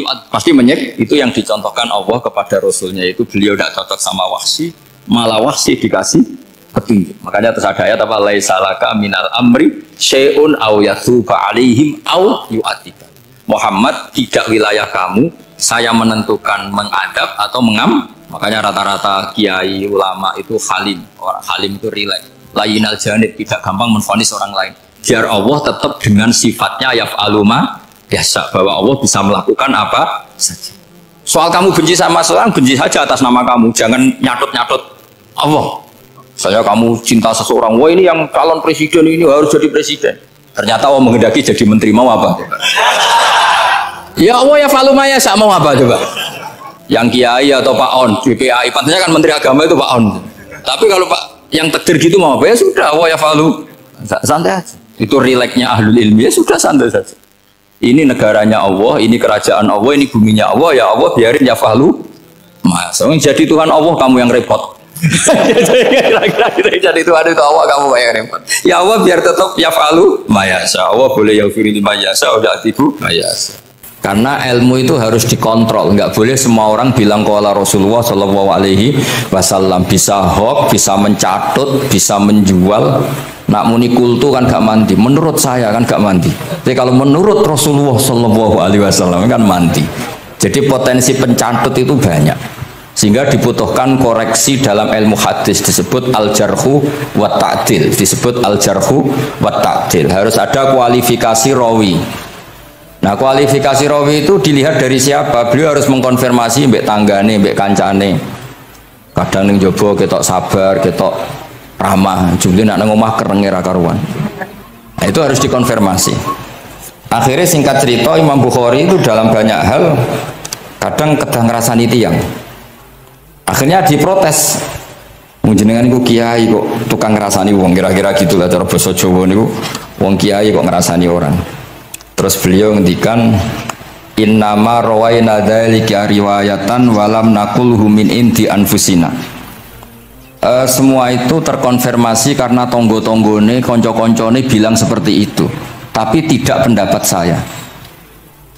menyek. Itu yang dicontohkan Allah kepada Rasulnya, itu beliau tidak cocok sama Wahsy, malah Wahsy dikasih petunjuk. Makanya terus ada ayat apa, laisa laka minal amri syai'un aw yatuba alaihim aw yu'adzibah. Muhammad, tidak wilayah kamu saya menentukan mengadab atau mengam. Makanya rata-rata kiai ulama itu halim. Orang halim itu rileks, layinal janib, tidak gampang menvonis orang lain. Biar Allah tetap dengan sifatnya yaf'alu ma yasha, bahwa Allah bisa melakukan apa saja. Soal kamu benci sama seorang, benci saja atas nama kamu, jangan nyatut-nyatut Allah. Saya kamu cinta seseorang, wah ini yang calon presiden ini harus jadi presiden. Ternyata Allah menghendaki jadi menteri, mau apa? Ya Allah yaf'alu ma yasha, mau apa coba? Yang kiai atau Pak On, BPAI, pantasnya kan menteri agama itu Pak On. Tapi kalau Pak yang takdir gitu mau apa, ya sudah Allah yaf'alu, santai aja. Itu rileksnya ahlul ilmi, ya sudah santai saja. Ini negaranya Allah, ini kerajaan Allah, ini buminya Allah, ya Allah biarin ya fahlu. Mas, jadi Tuhan Allah kamu yang repot. Jadi Tuhan itu Allah kamu yang repot. Ya Allah biar tetap ya fahlu mayasa. Allah boleh ya firili mayasa, udah tibu mayasa. Karena ilmu itu harus dikontrol, nggak boleh semua orang bilang qala Rasulullah Shallallahu Alaihi Wasallam, bisa hoax, bisa mencatut, bisa menjual. Nak muni kultu kan gak mandi, menurut saya kan gak mandi. Tapi kalau menurut Rasulullah Shallallahu Alaihi Wasallam kan mandi. Jadi potensi pencatut itu banyak, sehingga dibutuhkan koreksi dalam ilmu hadis, disebut al-jarhu wa ta'dil, disebut al-jarhu wa ta'dil. Harus ada kualifikasi rawi. Nah kualifikasi rawi itu dilihat dari siapa. Beliau harus mengkonfirmasi mbek tanggane, mbek kancane. Kadang ning jowo ketok sabar, ketok ramah, jumlah nak ngomah kerenge ra karuan. Nah, itu harus dikonfirmasi. Akhirnya singkat cerita Imam Bukhari itu dalam banyak hal kadang kedang ngrasani tiyang. Akhirnya diprotes. Jenengan iku kiai kok tukang ngrasani wong, kira-kira gitulah cara basa Jawa niku. Wong kiai kok ngrasani orang. Terus beliau ngendikan innama rawaina dzalika riwayatan walam naqulhu min indi anfusina. Semua itu terkonfirmasi karena tonggo-tonggone, konco-koncone bilang seperti itu, tapi tidak pendapat saya.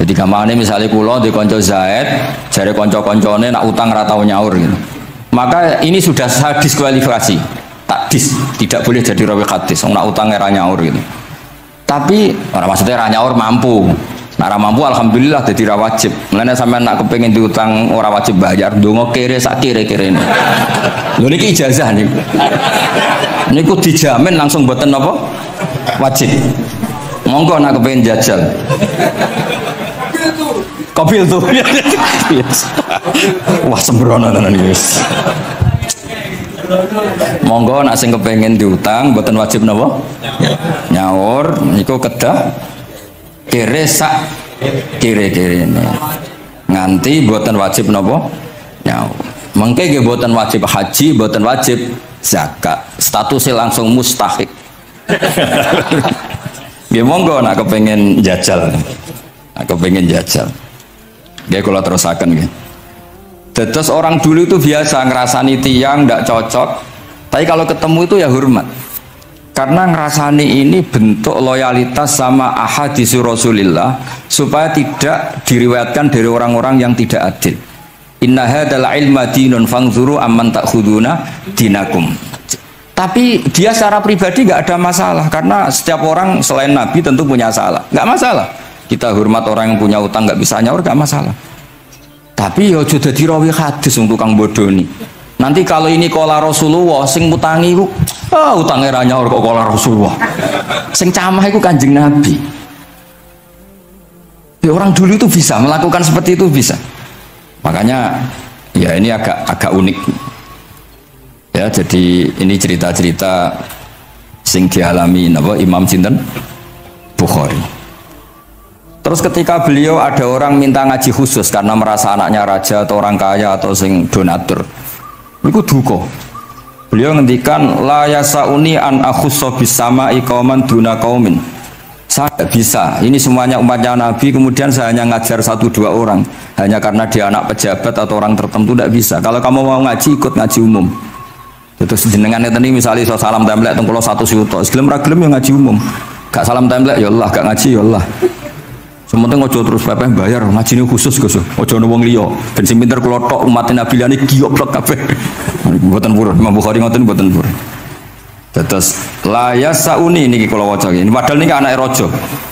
Jadi kamane misalnya kulo di konco Zaid, jare konco-koncone nak utang ratau nyaur gitu. Maka ini sudah saya diskualifikasi, tidak boleh jadi rawi hadis, nak utang era nyaur gitu. Tapi orang maksudnya ra nyaur mampu. Nah, ra mampu alhamdulillah jadi ra wajib. Mulane sampean nak kepengin diutang ora wajib bayar, ndonga kere sak kere-kerene. Lho niki ijazah niku. Niku dijamin langsung mboten napa? Wajib. Monggo nak kepengin jajal. Kopil tuh. Wah sembrono tenan iki. Monggo nak sing kepengin diutang mboten wajib napa? Nyaur niku kedah kere sak kere-kerene. Nganti mboten wajib napa? Nyaur. Mengke nggih mboten wajib haji, mboten wajib zakat. Statusnya langsung mustahik. Nggih monggo nak kepengin jajal. Nak kepengin jajal. Nggih kula terusaken nggih. Terus orang dulu itu biasa ngerasani tiang tidak cocok, tapi kalau ketemu itu ya hormat. Karena ngerasani ini bentuk loyalitas sama ahadits Rasulillah supaya tidak diriwayatkan dari orang-orang yang tidak adil. Inna hadzal ilma dinun fanzuru amman ta'khuduna dinakum. Tapi dia secara pribadi nggak ada masalah karena setiap orang selain Nabi tentu punya salah, nggak masalah. Kita hormat orang yang punya utang nggak bisa nyaur nggak masalah. Tapi ya aja dadi rawi hadis untuk tukang bodoni. Nanti kalau ini kola Rasulullah sing utangi ku utange ra nyaur kok kola Rasulullah. Sing camah iku Kanjeng Nabi. Ya, orang dulu itu bisa melakukan seperti itu bisa. Makanya ya ini agak unik. Ya, jadi ini cerita-cerita sing dialami napa Imam sinten Bukhari. Terus ketika beliau ada orang minta ngaji khusus karena merasa anaknya raja atau orang kaya atau sing donatur, itu duka. Beliau ngendikan la yasauni an akhussa bisama iqaman duna qaumin. Saya tidak bisa. Ini semuanya umatnya Nabi. Kemudian saya hanya ngajar 1-2 orang hanya karena dia anak pejabat atau orang tertentu, tidak bisa. Kalau kamu mau ngaji ikut ngaji umum. Terus jenengan ini misalnya salam template teng kula 1 juta. Gelem ra gelem ya ngaji umum. Gak salam template ya Allah, gak ngaji ya Allah. Sementing ojo terus pepeh bayar ngajine khusus Gus. Ojo ono wong liya. Ben sing pinter kula tok umat Nabi liyane giyoblok kabeh. Mboten purun, Imam Bukhari ngoten mboten purun. Terus la yasauni niki kula waca iki. Padahal niki anake raja.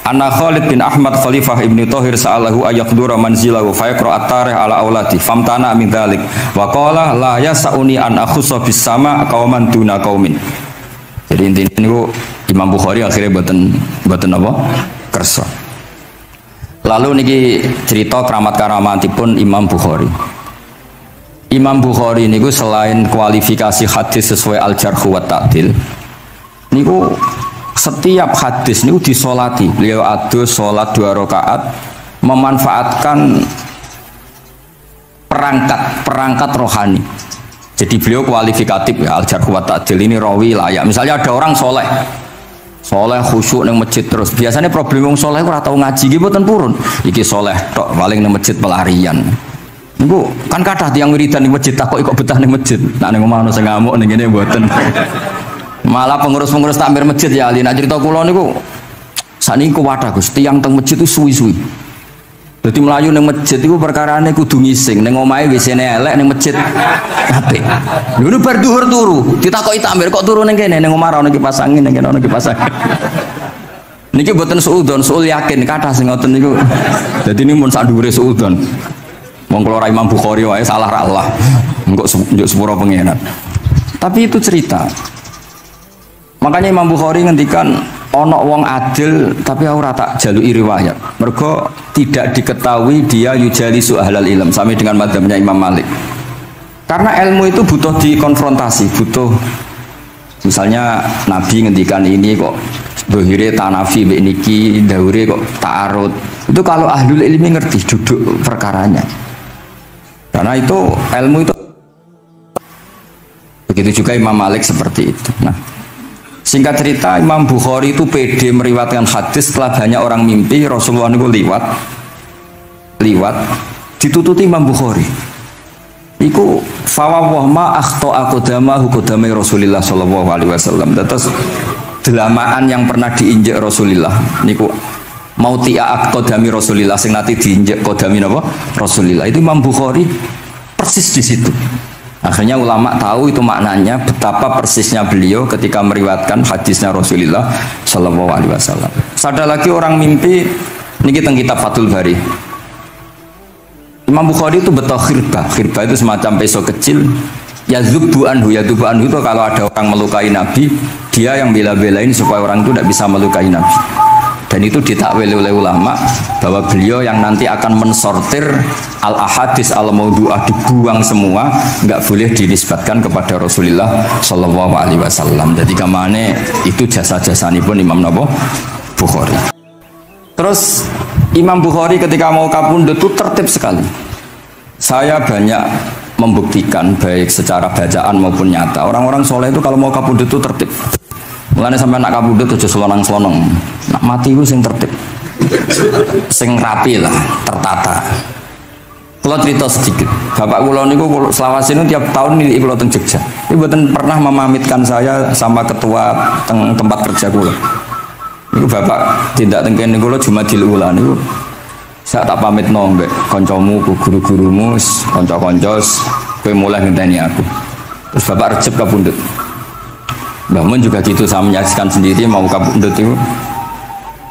Ana Khalid bin Ahmad Khalifah Ibnu Thahir sa'alahu ayaqdura manzilahu fa yaqra at-tarikh ala auladi famtana min dzalik. Wa qala la yasauni an akhussa bis sama qauman duna qaumin. Jadi intinya niku Imam Bukhari akhirnya mboten apa? Kersa. Lalu niki cerita keramat-keramatipun Imam Bukhari. Imam Bukhari niku selain kualifikasi hadis sesuai al-jarh wa ta'dil, niku setiap hadis niku disolati. Beliau adus sholat 2 rakaat, memanfaatkan perangkat rohani. Jadi beliau kualifikatif ya, al-jarh wa ta'dil ini rawi layak. Misalnya ada orang soleh khusyuk nang masjid terus. Biasanya problem wong soleh ora tau ngaji iki mboten purun. Iki soleh tok paling nang masjid pelarian. Niku kan kathah tiyang wiridan ning masjid takok kok betah ning masjid. Nek ning omah ono sing ngamuk ning kene mboten. Malah pengurus-pengurus takmir masjid ya ali. Nek cerita kula niku sakniki kuwadah Gus, tiyang teng masjid itu suwi-suwi. Dadi melayu ning masjid iku perkarane kudu ngising, ning omahe WC-ne elek ning masjid apik. Lho bar dhuwur turu, ditakoki takmir kok turu ning kene ning omah ora ono kipas angin, ning kene ono kipas angin. Niki mboten suudzon, suul yakin kathah sing ngoten niku. Dadi ini mun sak dhuwure suudzon. Wong kula Imam Bukhari wae salah ra Allah. Engko njuk sepuro pengenan. Tapi itu cerita. Makanya Imam Bukhari ngendikan ono wong adil tapi ora tak jaluki riwayat. Mergo tidak diketahui dia yujalisu ahlal ilm sama dengan madzhabnya Imam Malik. Karena ilmu itu butuh dikonfrontasi, butuh misalnya Nabi ngendikan ini kok dohire tanafi mbek niki, daure kok ta'arud. Itu kalau ahlul ilmi ngerti duduk perkaranya. Karena itu ilmu itu begitu juga Imam Malik seperti itu. Nah, singkat cerita Imam Bukhari itu pede meriwayatkan hadis setelah banyak orang mimpi Rasulullah itu liwat ditututi Imam Bukhari. Iku fawwah ma akhta aqdamahu qadamai Rasulullah sallallahu alaihi wasallam. Terus delamaan yang pernah diinjak Rasulullah niku mau tiak qadami Rasulullah sing nate diinjak qadami napa Rasulullah. Itu Imam Bukhari persis di situ. Akhirnya ulama tahu itu maknanya betapa persisnya beliau ketika meriwayatkan hadisnya Rasulullah sallallahu alaihi wasallam. Ada lagi orang mimpi niki teng kitab Fathul Bari. Imam Bukhari itu betul khirbah itu semacam peso kecil. Yadzubu anhu itu kalau ada orang melukai Nabi, dia yang bela-belain supaya orang itu tidak bisa melukai Nabi. Dan itu ditakwil oleh ulama bahwa beliau yang nanti akan mensortir al-ahadis al-maudu'ah, dibuang semua, nggak boleh dinisbatkan kepada Rasulullah Shallallahu Alaihi Wasallam. Jadi kemana itu jasa-jasanya pun Imam Bukhari. Terus Imam Bukhari ketika mau kapundhut itu tertib sekali. Saya banyak membuktikan baik secara bacaan maupun nyata. Orang-orang soleh itu kalau mau kapundhut itu tertib. Mulane sampai nak kapundhut aja selonang-selonong. Nak mati itu sing tertib. Sing rapi lah, tertata. Kalau cerita sedikit, bapak kula niku selawase niku tiap tahun nilai kula teng Jogja. Iku mboten pernah memamitkan saya sama ketua tempat kerja kula. Niku bapak tindak teng kene kula Jumadil Ula niku saya tak pamit mbek kancamu, guru-gurumu, kanca-kanca kowe mulai ngenteni aku. Terus bapak recep kapundhut. Mbah Mun juga gitu, saya menyaksikan sendiri mau kapundhut itu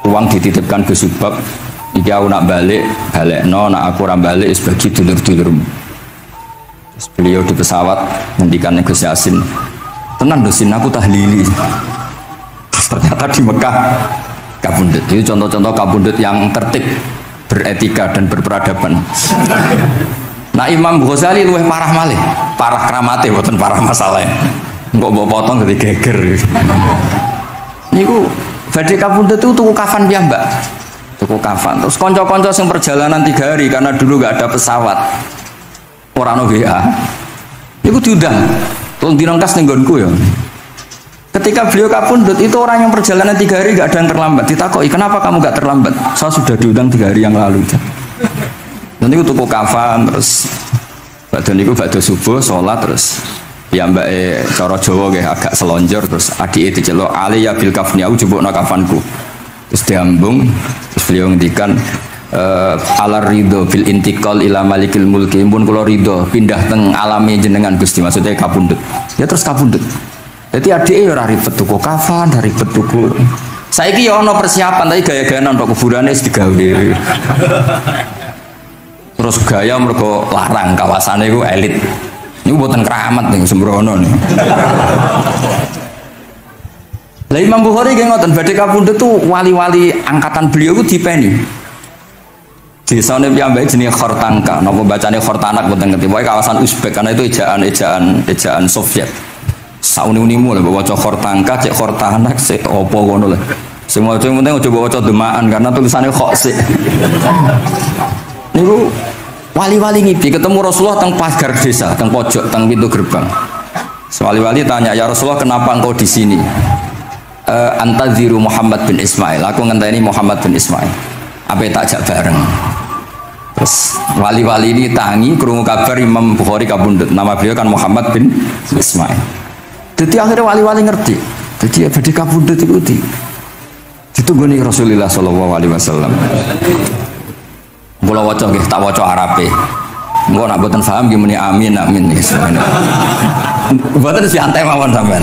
uang dititipkan ke Subab. Iki aku nak balekno, nak aku ora balik sebagi dulur-dulurmu. Terus beliau di pesawat ngendikan Gus Yasin, tenan dosin aku tahlili. Ternyata di Mekah kapundhut. Itu contoh-contoh kapundhut yang tertib, beretika dan berperadaban. Nah Imam Ghazali luwih parah malih, parah kramate boten parah masalah. Engko mbok potong dadi geger. Niku badhe kapundhut itu tuku kafan piyambak. tuku kafan. Terus konco-konco yang perjalanan 3 hari karena dulu nggak ada pesawat, orang WA, itu diundang, tolong dirangkas nenggonku ya. Ketika beliau kapundut itu orang yang perjalanan 3 hari nggak ada yang terlambat. Ditakoi, kenapa kamu nggak terlambat? Saya sudah diundang 3 hari yang lalu. Nanti itu tuku kafan terus, badhe subuh sholat terus. Ya mbak cara Jawa kayak agak selonjor terus adik itu celok ali ya bil kafni aku jupuk kafanku terus diambung terus beliau ngendikan ala ridho bil intikal ila malikil mulki pun kalau ridho pindah teng alami jenengan Gusti maksudnya kapundut ya terus kapundut jadi adik ya ribet tuku kafan ribet tuku saiki ya ono persiapan tapi gaya-gaya untuk kuburannya digawe terus gaya mergo larang kawasannya itu elit. Ini buatan keramat nih sembrono nih. Lah Imam Bukhari kayak ngoten badhe kapundhut tuh wali-wali angkatan beliau itu dipeni. Desane piyambake jenenge Khortanka, napa bacane Khortanak mboten ngerti. Pokoke kawasan Uzbek karena itu ejaan Soviet. Sauni-unimu lho waca Khortanka, cek Khortanak, cek apa ngono lho. Sing maca penting aja waca demaan karena tulisannya kok sik. Niku wali-wali ngipi ketemu Rasulullah teng pagar desa, teng pojok, teng pintu gerbang. Wali-wali tanya, "Ya Rasulullah, kenapa engkau di sini?" Antaziru Muhammad bin Ismail. Aku ngenteni Muhammad bin Ismail. Apa tak jak bareng. Terus wali-wali ini tangi krungu kabar Imam Bukhari kapundhut. Nama beliau kan Muhammad bin Ismail. Jadi akhirnya wali-wali ngerti. Jadi badhe kapundhut iku ditunggoni Rasulullah sallallahu alaihi wasallam. Kula waca nggih tak waca Arabe. Engko nak mboten paham nggih muni amin amin nggih. Mboten santai mawon sampean.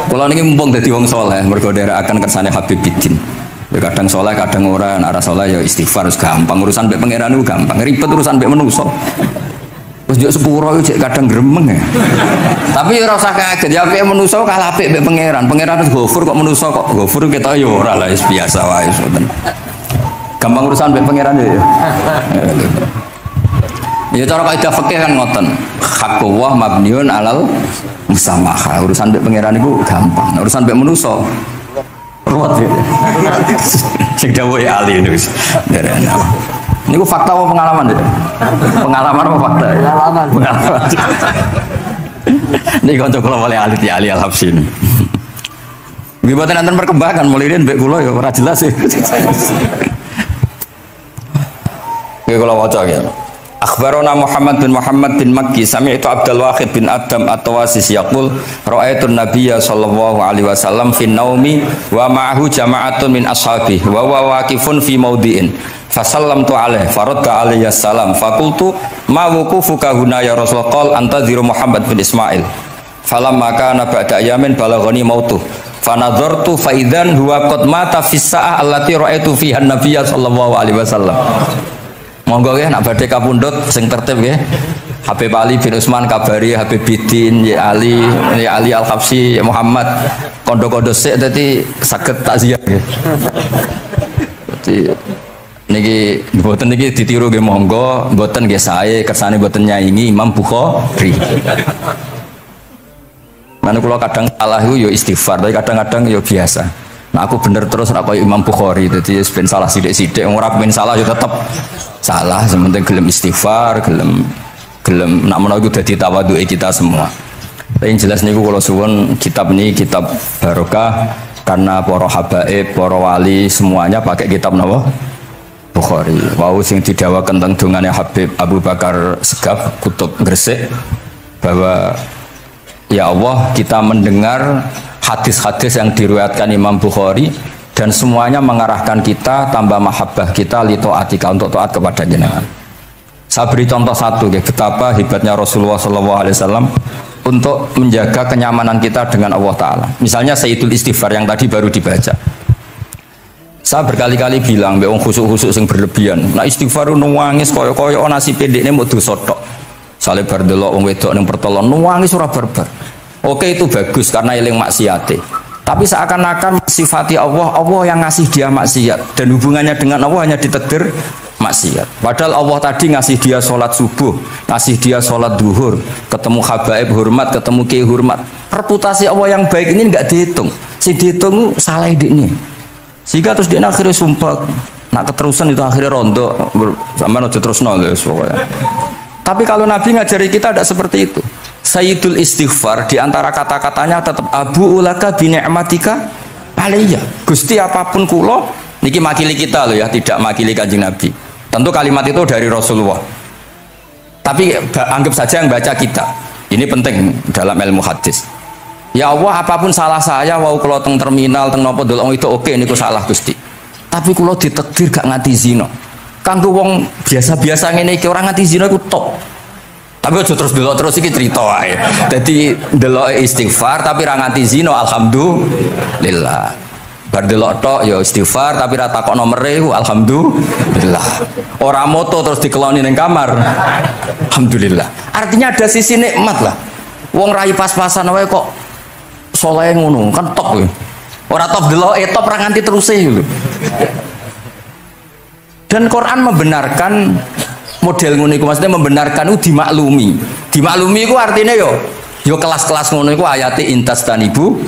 Kula niki mumpung dadi wong saleh mergo nderekaken kersane Habib Bidin. Ya kadang saleh kadang ora, nek ora saleh ya istighfar wis gampang urusan mbek pangeran niku gampang. Ribet urusan mbek manusa. Wis yo sepuro iki kadang gremeng ya. Tapi ora usah kaget ya apike manusa kalah apik mbek pangeran. Pangeran wis Ghafur kok manusa kok Ghafur ketok ya ora lah wis biasa wae ngoten. Gampang urusan mbek pangeran ya. Ya cara kaidah fikih kan ngoten. Haqqullah mabniun alal musamaha. Urusan mbek pangeran iku gampang. Urusan mbek manusa ruwet ya. Sing dawuhe ali niku. Niku fakta apa pengalaman ya? Pengalaman apa fakta? Pengalaman. Niki kanca kula wali Ali Al-Habsyi. Nggih boten enten perkembangan mulih mbek kula ya ora jelas ya. Oke kalau waca ya. Akhbarona Muhammad bin Makki sami'tu Abdul Wahid bin Adam at-Tawasis yaqul ra'aitu an-nabiyya sallallahu alaihi wasallam fi naumi wa ma'ahu jama'atun min ashabi wa huwa waqifun fi mawdi'in fasallamtu alaihi faradda alayhi assalam faqultu ma wuqufuka huna ya Rasulullah qala antaziru Muhammad bin Ismail falamma kana ba'da ayamin balaghani mautuh fanadhartu fa idzan huwa qad mata fi sa'ah allati ra'aitu fiha an-nabiyya sallallahu alaihi wasallam. Monggo ya nak badhe kapundhut sing tertib ya. Habib Ali bin Utsman kabari Habib Bidin ya Ali Al-Habsyi ya Muhammad kondo-kondo sik dadi saged takziah nggih. Dadi niki mboten niki ditiru nggih monggo, mboten nggih sae kersane mboten nyaingi Imam Bukhari. Mana kula kadang salah iku ya istighfar, tapi kadang-kadang ya biasa. Nah aku bener terus ora koyo Imam Bukhari, dadi ben salah sithik-sithik ora ben salah ya tetep salah, sementing gelem istighfar, gelem nak menawa iku dadi tawadhuke kita semua. Tapi yang jelas niku kula suwun kitab ini kitab barokah karena para habaib, para wali semuanya pakai kitab napa? Bukhari. Wau sing didhawaken teng dongane Habib Abu Bakar Segaf Kutub Gresik bahwa ya Allah kita mendengar hadis-hadis yang diriwayatkan Imam Bukhari dan semuanya mengarahkan kita tambah mahabbah kita li taatika untuk taat kepada jenengan. Saya beri contoh satu ya, betapa hebatnya Rasulullah SAW untuk menjaga kenyamanan kita dengan Allah Ta'ala. Misalnya Sayyidul Istighfar yang tadi baru dibaca. Saya berkali-kali bilang be wong khusuk-khusuk sing berlebihan. Nah istighfar nangis koyo-koyo nasi pendekne mau dosa tok. Sale bar delok wong wedok ning pertolon nangis ora barbar. Oke itu bagus karena eling maksiate. Tapi seakan-akan sifati Allah yang ngasih dia maksiat dan hubungannya dengan Allah hanya ditegir maksiat. Padahal Allah tadi ngasih dia sholat subuh, ngasih dia sholat duhur, ketemu habaib hormat, ketemu kiai hormat. Reputasi Allah yang baik ini nggak dihitung. Si dihitung salah ini. Sehingga terus dia akhirnya sumpah Nak keterusan itu akhirnya rontok sama aja terus nol pokoknya. Tapi kalau Nabi ngajari kita tidak seperti itu. Sayyidul istighfar di antara kata-katanya tetap abu ulaka bi ni'matika alayya. Gusti apapun kulo niki makili kita loh ya, tidak makili Kanjeng Nabi. Tentu kalimat itu dari Rasulullah. Tapi anggap saja yang baca kita. Ini penting dalam ilmu hadis. Ya Allah, apapun salah saya, wau kalau teng terminal, teng nopo dolong itu oke, niku salah Gusti. Tapi kalau ditakdir gak nganti zina. Kanggo wong biasa-biasa ngene iki orang nganti zina iku top. Tapi aja terus delok terus iki cerita wae. Dadi delok istighfar tapi ra nganti zina, alhamdulillah. Bar delok tok ya istighfar tapi ra takok nomere alhamdulillah. Ora moto terus dikeloni ning kamar. Alhamdulillah. Artinya ada sisi nikmat lah. Wong rai pas-pasan wae kok saleh ngono, kan top kuwi. Ora top delok top ra nganti terus e lho. Dan Quran membenarkan model ngono iku, maksudnya membenarkan itu dimaklumi. Dimaklumi iku artinya yo kelas-kelas ngono iku ayate intas tanibu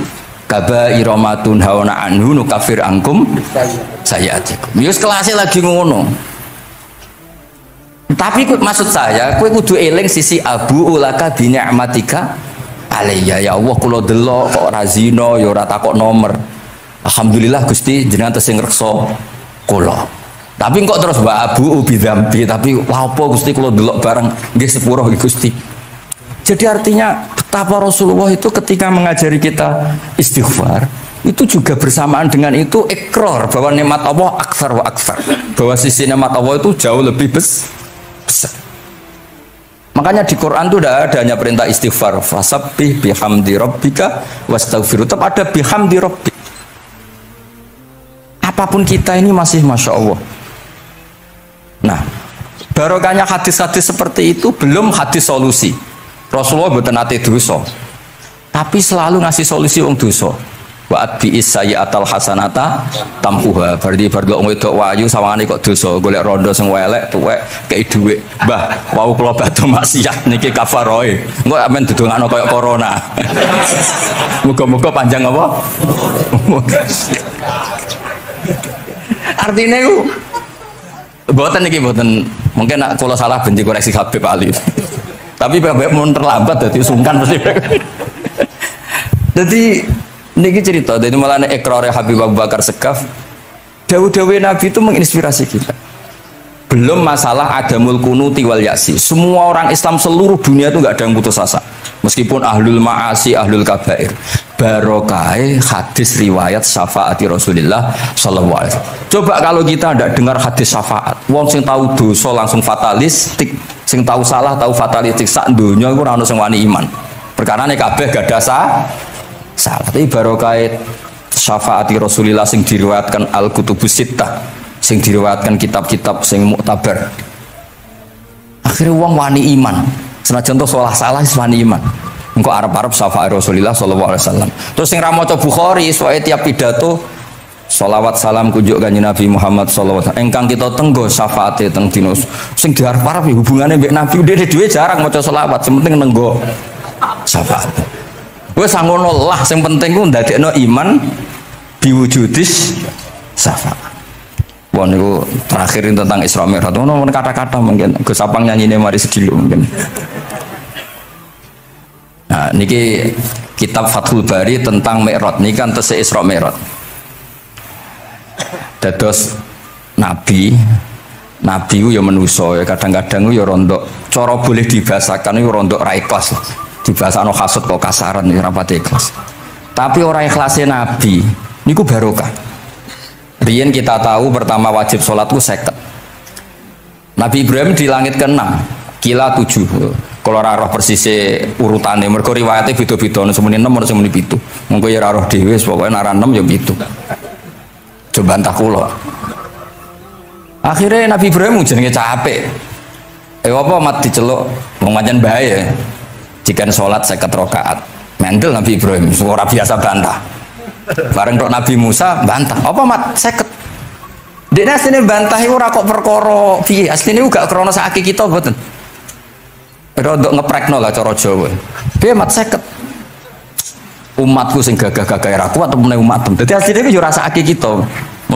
kabaira matun hauna anhu nukafir angkum sayatikum. Yo kelasnya lagi ngono. Tapi maksud saya kowe kudu eling sisi abu ulaka bi ni'matika alayya. Ya Allah kula delok kok ora zina ya ora takok nomor. Alhamdulillah Gusti jenengan tesih ngreksa kula. Tapi kok terus mbak abu ubi dambi, tapi apa Gusti kalau delok bareng nggih sepuro Gusti. Jadi artinya betapa Rasulullah itu ketika mengajari kita istighfar itu juga bersamaan dengan itu ikrar bahwa nikmat Allah aksar wa aksar, bahwa sisi nikmat Allah itu jauh lebih besar. Makanya di Quran itu tidak ada hanya perintah istighfar, fasabbih bihamdi rabbika wastaghfir, tetap ada bihamdi rabbik. Apapun kita ini masih masya Allah. Nah, barokahnya hadis-hadis seperti itu belum hadis solusi. Rasulullah mboten nate dosa, tapi selalu ngasih solusi wong dosa. Wa atbi'is sayyi'atal hasanata tampuha. Berarti bar wong wedok wayu sawangane kok dosa, golek rondo sing welek tuwek kei dhuwit. Mbah, wau kula badhe maksiat niki kafaroe. Engko amen didongakno kaya corona. Muga-muga panjang apa? Artinya itu buatan niki buatan mungkin nak kalau salah benci koreksi Habib Ali. Tapi Habib mau terlambat jadi sungkan pasti. Jadi niki cerita dari malah ikrar Habib Abu Bakar Segaf. Dawu-dawu Nabi itu menginspirasi kita. Belum masalah adamul kunuti wal yasi. Semua orang Islam seluruh dunia itu nggak ada yang putus asa. Meskipun ahlul ma'asi, ahlul kabair. Barokai hadis riwayat syafaati Rasulullah sallallahu alaihi wasallam. Coba kalau kita tidak dengar hadis syafaat, wong sing tahu dosa langsung fatalistik, sing tahu salah tahu fatalistik, sak donya iku ora ono sing wani iman. Perkarane kabeh gak ada salah. Tapi barokai syafaati Rasulullah sing diriwayatkan al-kutubus sittah, sing diriwayatkan kitab-kitab sing muktabar. Akhirnya wong wani iman. Senajan to salah wani iman. Engkau Arab syafaat Rasulullah sallallahu alaihi wasallam. Terus sing ra maca Bukhari soal tiap pidato sholawat salam kunjuk kanjeng Nabi Muhammad sallallahu alaihi wasallam. Engkang kita tenggo syafaate teng dina sing diarep-arep hubungane mbek Nabi dhewe jarang maca sholawat, sing penting nenggo syafaat. Wes ngono lah, sing penting ku ndadekno iman biwujudis syafaat. Wah niku terakhirin tentang Isra Mi'raj. Ono kata-kata mungkin Gus Sapang nyanyine mari sedilo mungkin. Nah, niki kitab Fathul Bari tentang Mi'raj niki kan tesih Isra Mi'raj. Dados nabi ku ya manusa ya kadang-kadang ya rondok cara boleh dibahasakan ya rondok ra ikhlas. Dibahasano hasud kok kasaran ya rapati ikhlas. Tapi ora ikhlase nabi niku barokah. Riyen kita tahu pertama wajib sholat ku 50. Nabi Ibrahim di langit ke-6, kila 7. Kalau ora roh persise urutane mergo riwayate beda-beda, semene 6 ora semene 7. Mengko ya ora roh dhewe pokoke nek 6 ya 7. Coba entah kula. Akhirnya Nabi Ibrahim jenenge capek. Apa mat diceluk wong pancen bahaya. Jika sholat 50 rakaat. Mendel Nabi Ibrahim ora biasa bantah. Bareng tok Nabi Musa bantah. Apa mat 50? Dene asline bantah iku ora kok perkara piye. Asline iku gak krana sak kita mboten. Rodok ngeprekno lah cara Jawa. Piye mat 50? Umatku sing gagah-gagah ra kuat temene umatem. Dadi asline iku yo ora sak kita.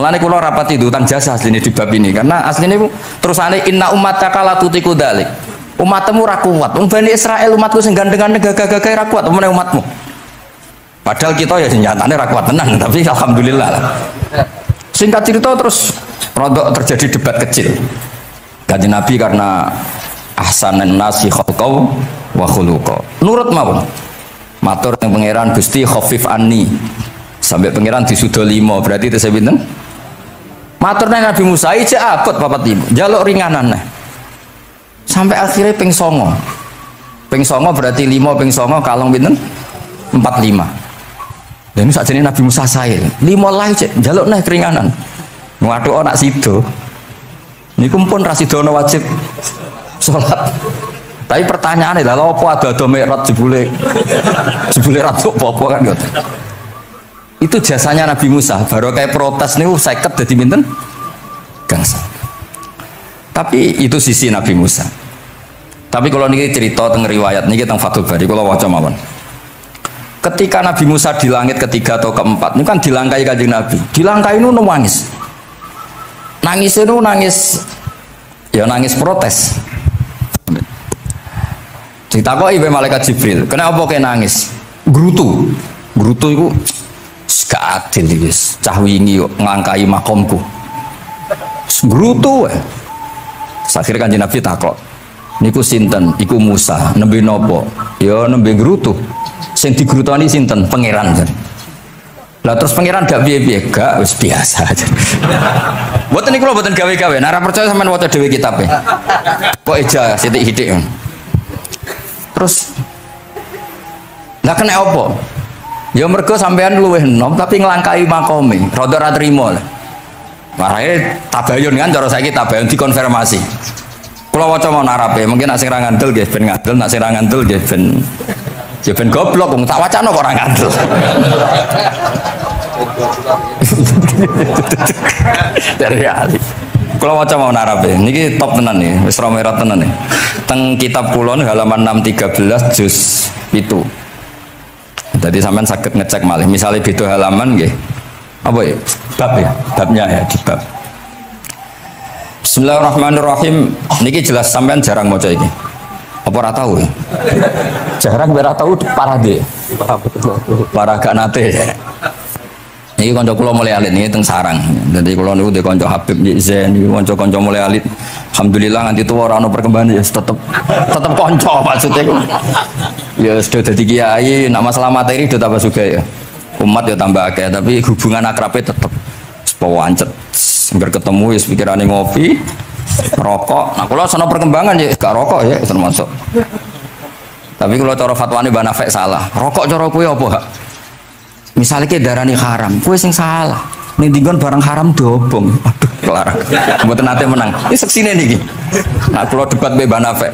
Mulane kula rapati utang jasa asline di bab ini karena asline itu terusane inna ummataka la tutiku dzalik. Umatmu ra kuat. Wong Bani Israil umatku sing gandengan gagah-gagah ra kuat meneh umatmu. Padahal kita ya nyatane ra kuat tenan, tapi alhamdulillah lah. Singkat cerita terus rodok terjadi debat kecil. Kanjeng Nabi karena ahsanan nasi khalqau wa khuluqa. Nurut mawon. Matur teng pangeran Gusti khafif anni. Sampai pangeran disudo 5 berarti itu saya pinten? Matur nang Nabi Musa iki abot papat 5. Njaluk ringanan nah. Sampai akhirnya ping 9. Ping 9 berarti 5 ping 9 kalong pinten? 45. Dan ini sakjane Nabi Musa saya 5 lah cek njaluk nah keringanan. Waduh anak sido. Niku pun ra sidono wajib salat. Tapi pertanyaannya lah, apa ada merat jebule ratuk apa kan gitu. Itu jasanya Nabi Musa. Baru kayak protes nih, seket jadi minten gangsa. Tapi itu sisi Nabi Musa. Tapi kalau ini cerita tentang riwayat ini tentang Fathul Bari, kalau waca mawon. Ketika Nabi Musa di langit ketiga atau keempat, ini kan dilangkai kanjeng Nabi. Dilangkai itu nangis. Nangis itu nangis, ya nangis protes. Ditakoki wae malaikat Jibril, kenapa kayak nangis? Grutu itu gak adil iki, cah wingi kok ngangkai makomku. Grutu wae. Akhire Kanjeng Nabi takok, niku sinten? Iku Musa, nembe napa? Ya nembe grutu. Sing digrutoni sinten? Pangeran. Lah terus pangeran gak piye-piye, gak wis biasa aja. Mboten niku lho mboten gawe-gawe, nek ora percaya sampean waca dhewe kitabe. Kok eja sithik-sithik. Terus nggak kena apa? Ya mergo sampean luweh enom tapi nglangkai makome, rada ra trimo lah. Marahe tabayun kan cara saiki tabayun dikonfirmasi. Kula waca mau narape, mungkin nek sing ra ngandel nggih ben ngandel, nek sing ra ngandel nggih ben ya ben goblok wong tak wacana kok ora ngandel. Dari ali. Kalau waca mau narape, niki top tenan nih, wis romerat tenan nih. Teng kitab kulon halaman 613 juz itu. Jadi sampean sakit ngecek malih. Misalnya beda halaman nggih. Apa ya? Bab ya, babnya ya di bab. Bismillahirrahmanirrahim. Niki jelas sampean jarang maca iki. Apa ora tahu ya? Jarang ora tahu parah deh. Parah gak nate. Ini konco kulo mulai alit ini teng sarang. Jadi kulo niku de konco Habib Zen, konco mulai alit. Alhamdulillah nganti tuwa ora ono perkembangan ya tetep konco maksudnya. Ya sudah dadi kiai, nak masalah materi sudah tambah juga ya. Umat ya tambah akeh, tapi hubungan akrabe tetep sepawancet. Sambil ketemu ya pikirane ngopi, rokok. Nah kulo sono perkembangan ya gak rokok ya termasuk. Tapi kalau cara fatwane Mbah Nafek salah. Rokok cara kowe apa, misalnya ke darani haram, kue sing salah. Ning dinggon barang haram dobong. Aduh, kelar. Mboten nate menang. Iki seksine niki. Nah, kula debat mbek Mbak Nafek.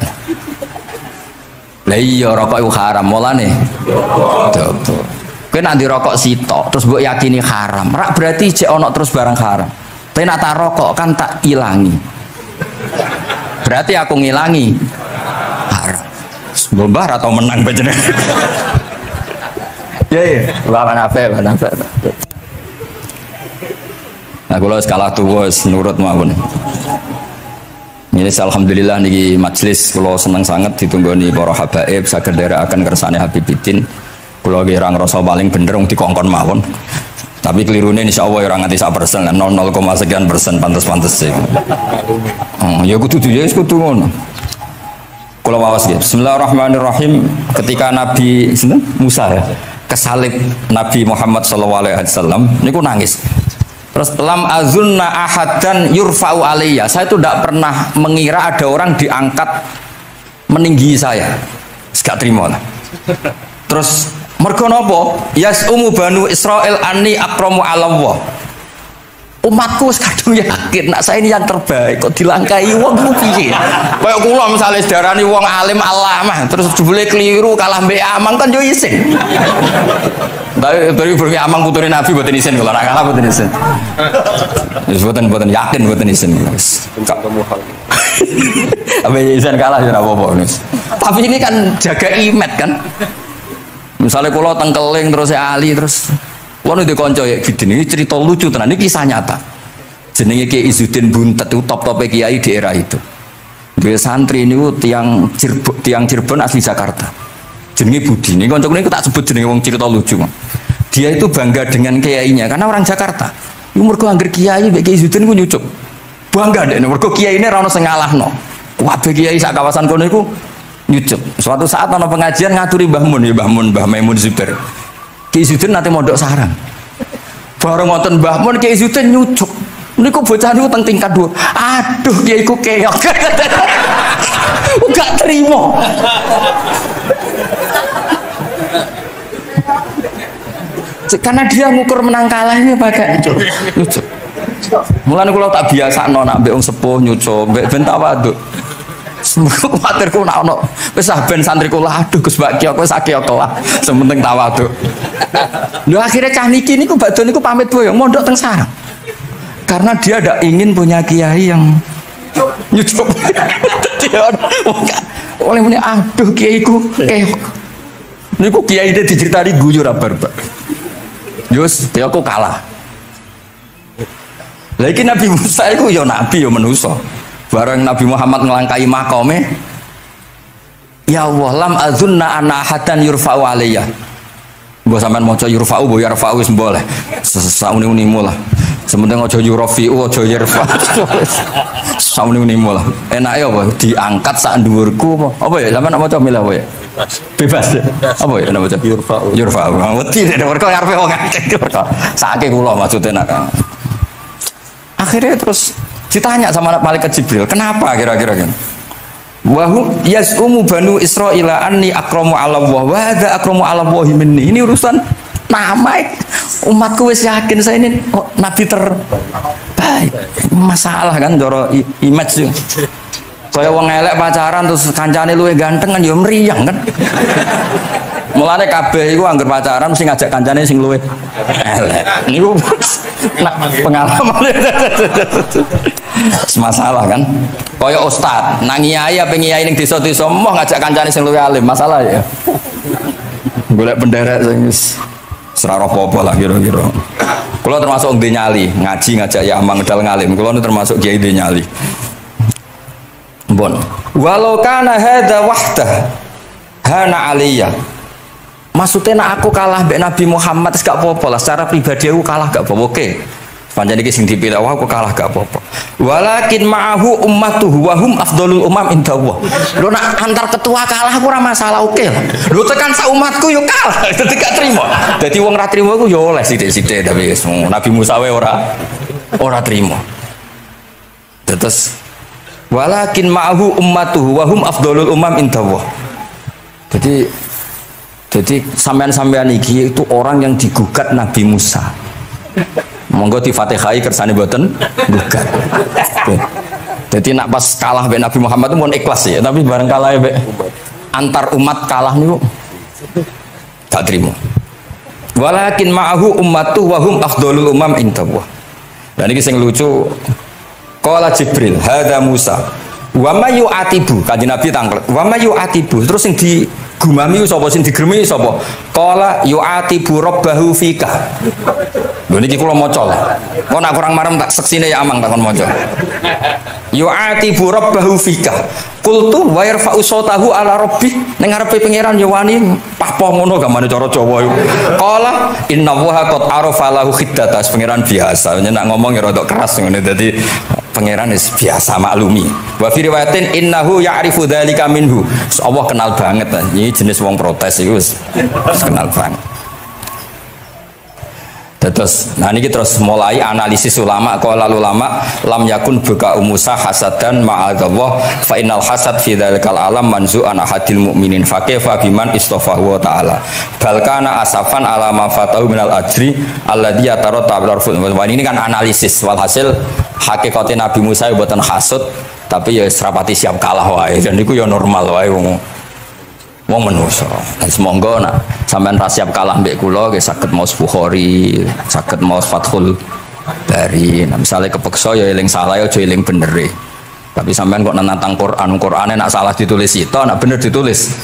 Lah iya rokok iku haram, mulane dobong. Kowe nek rokok sitok terus mbok yakini haram, rak berarti jek ana terus barang haram. Tapi nek tak rokok kan tak ilangi. Berarti aku ngilangi haram. Mbah atau menang panjenengan. Ya, Bapak Nafek. Nah, kalau skala tua nurut mawon. Ini alhamdulillah niki majelis kalau senang sangat ditunggoni para habaib saged akan kersane Habibiddin. Kula nggih ra ngrasa paling bener wong dikongkon mawon. Tapi kelirune insyaallah ora nganti 1%, 0,sekian persen pantes-pantes. Ya kudu kudu ngono. Kula waos nggih. Bismillahirrahmanirrahim. Ketika Nabi Musa ya kesalib Nabi Muhammad SAW niku nangis. Terus lam azunna ahadan yurfa'u alaiya. Saya itu tidak pernah mengira ada orang diangkat meninggi saya. Gak terima lah. Terus mergo napa? Yasumu banu Israil anni akramu ala Allah. Umatku kadung yakin nak saya ini yang terbaik kok dilangkai wong ku piye. Kayak kula misale sedarani wong alim alamah terus jebule keliru kalah mbek amang kan yo isin. Dari berwi amang putune Nabi mboten isin kula ora kalah mboten isin. Wis mboten yakin mboten isin. Enggak temu hal. Apa isin kalah ya ora apa-apa. Tapi ini kan jaga imet kan. Misalnya kula tengkeling terus Ali terus Wong ndek kanca ya gini, ini cerita lucu tenan, ini kisah nyata. Jenenge Kiai Izzuddin Buntet itu top-top kiai di era itu. Dia santri ini tiang Cirebon asli Jakarta. Jenenge Budi. Ini koncone aku tak sebut jenenge wong cerita lucu. Dia itu bangga dengan kiainya karena orang Jakarta. Umur kok angger kiai mbek Kiai Izzuddin ku nyucuk. Bangga deh, mergo kiai ini ra ono sing ngalahno. Kabeh kiai sak kawasan kono iku nyucuk. Suatu saat ana pengajian ngaturi Mbah Mun, ya Mbah Maimun Zubair. Kiai Izzuddin nate mondok sarang. Bareng wonten Mbah Mun Kiai Izzuddin nyucuk. Niku bocah niku teng tingkat 2. Aduh kiai ku keok. Enggak terima. Karena dia ngukur menang kalahnya pakai nyucuk. Mulane kula tak biasakno nak mbek wong sepuh nyucuk, mbek ben tawaduk. Semoga kuwatirku nak ono wis ben santriku lah aduh Gus Mbak Kiok wis akeh kelah, sementing tawaduk. Lho akhirnya cah niki niku badhe niku pamit boyong mondok teng sarang. Karena dia tidak ingin punya kiai yang nyucuk. Oleh punya aduh kiaiku keok. Niku kiai dia diceritani guyu ra barbar. Yus, dia aku kalah. Lagi Nabi Musa itu ya Nabi ya manusia. Bareng Nabi Muhammad ngelangkai makome, ya Allah lam azunna anna hadan yurfa'u aliyah. Gue sampean maca yurfa'u bo yarfa'u wis boleh. Sauni-unimu lah. Sementing aja yurafi'u aja yarfa'u. Sauni-unimu lah. Enake apa diangkat sak dhuwurku apa? Apa ya sampean maca milih apa ya? Bebas ya. Apa ya nama maca yurfa'u. Yurfa'u. Wedi nek mergo arepe wong akeh. Sakake kula maksudnya nak. Akhirnya terus ditanya sama malaikat Jibril, kenapa kira-kira kan? Wahum yasumu banu Israila anni akramu ala Allah wa hadza akramu ala Allah minni. Ini urusan nama umatku wis yakin saya ini nabi terbaik. Masalah kan cara image. Kaya wong elek pacaran terus kancane luwih ganteng kan ya mriyang kan. Mulane kabeh iku anggar pacaran mesti ngajak kancane sing luwih elek. Niku pengalaman. Masalah kan. Kaya ustaz, nang kiai apa kiai ning desa-desa moh ngajak kancane sing luwih alim, masalah ya. Golek penderek sing wis ora apa-apa lah kira-kira. Kula termasuk ndek nyali, ngaji ngajak ya amang ngedal ngalim. Kula termasuk kiai ndek nyali. Bon. Walau kana hadza wahdah hana aliyah. Maksudnya nak aku kalah mbek Nabi Muhammad wis gak apa-apa lah, secara pribadi aku kalah gak apa-apa. Oke. Pancen iki sing dipilih aku kalah gak apa-apa. Walakin ma'ahu ummatuhu wa hum afdhalul umam indallah. Lho nak antar ketua kalah aku ora masalah oke lah. Lho tekan sak umatku yo kalah, dadi gak trimo. Dadi wong ra trimo iku yo oleh sithik-sithik tapi Nabi Musa wae ora trimo. Terus walakin ma'ahu ummatuhu wa hum afdhalul umam indallah. Jadi sampean-sampean iki itu orang yang digugat Nabi Musa. Monggo di Fatihai kersane mboten gugat. Jadi nak pas kalah mbek Nabi Muhammad itu mohon ikhlas ya, tapi bareng kalah mbek antar umat kalah niku gak trimo. Walakin ma'ahu ummatu wa hum afdhalul umam indallah. Dan iki sing lucu qala Jibril hadza Musa wa may yu'atibu kanjeng Nabi tanglet wa may yu'atibu terus sing digumami sapa sing digremi sapa qala yu'atibu rabbahu fika. Lho niki kula maca lho. Kok nak kurang marem tak seksine ya amang tak kon maca. Yu'atibu rabbahu fika. Qultu wa yarfa'u sautahu ala rabbi ning ngarepe pangeran ya wani pahpoh ngono gamane cara Jawa iku. Qala innallaha qad arafa lahu khiddatas pangeran biasa. Nek ngomong ya rada keras ngene dadi pangeran is biasa maklumi. Wa fi riwayatin innahu ya'rifu dzalika minhu. Allah kenal banget. Ini jenis wong protes iku wis kenal banget. Terus, nah ini terus mulai analisis ulama. Qala ulama lam yakun buka Musa hasadan ma'adzallah fa innal hasad fi dzalikal alam manzu'an ahadil mu'minin fa kaifa biman istafahu wa ta'ala bal kana asafan ala ma fatahu minal ajri alladhi yataratta bil arfud. Ini kan analisis walhasil hakikatnya Nabi Musa mboten hasud tapi ya serapati siap kalah wae dan niku ya normal wae wong manusa. Semoga nak sampean ra siap kalah mbek kula nggih saged maos Bukhari, saged maos Fathul Bari. Nah, misalnya kepeksa ya eling salah aja eling bener. Tapi sampean kok nentang Qur'ane nak salah ditulis itu, nak bener ditulis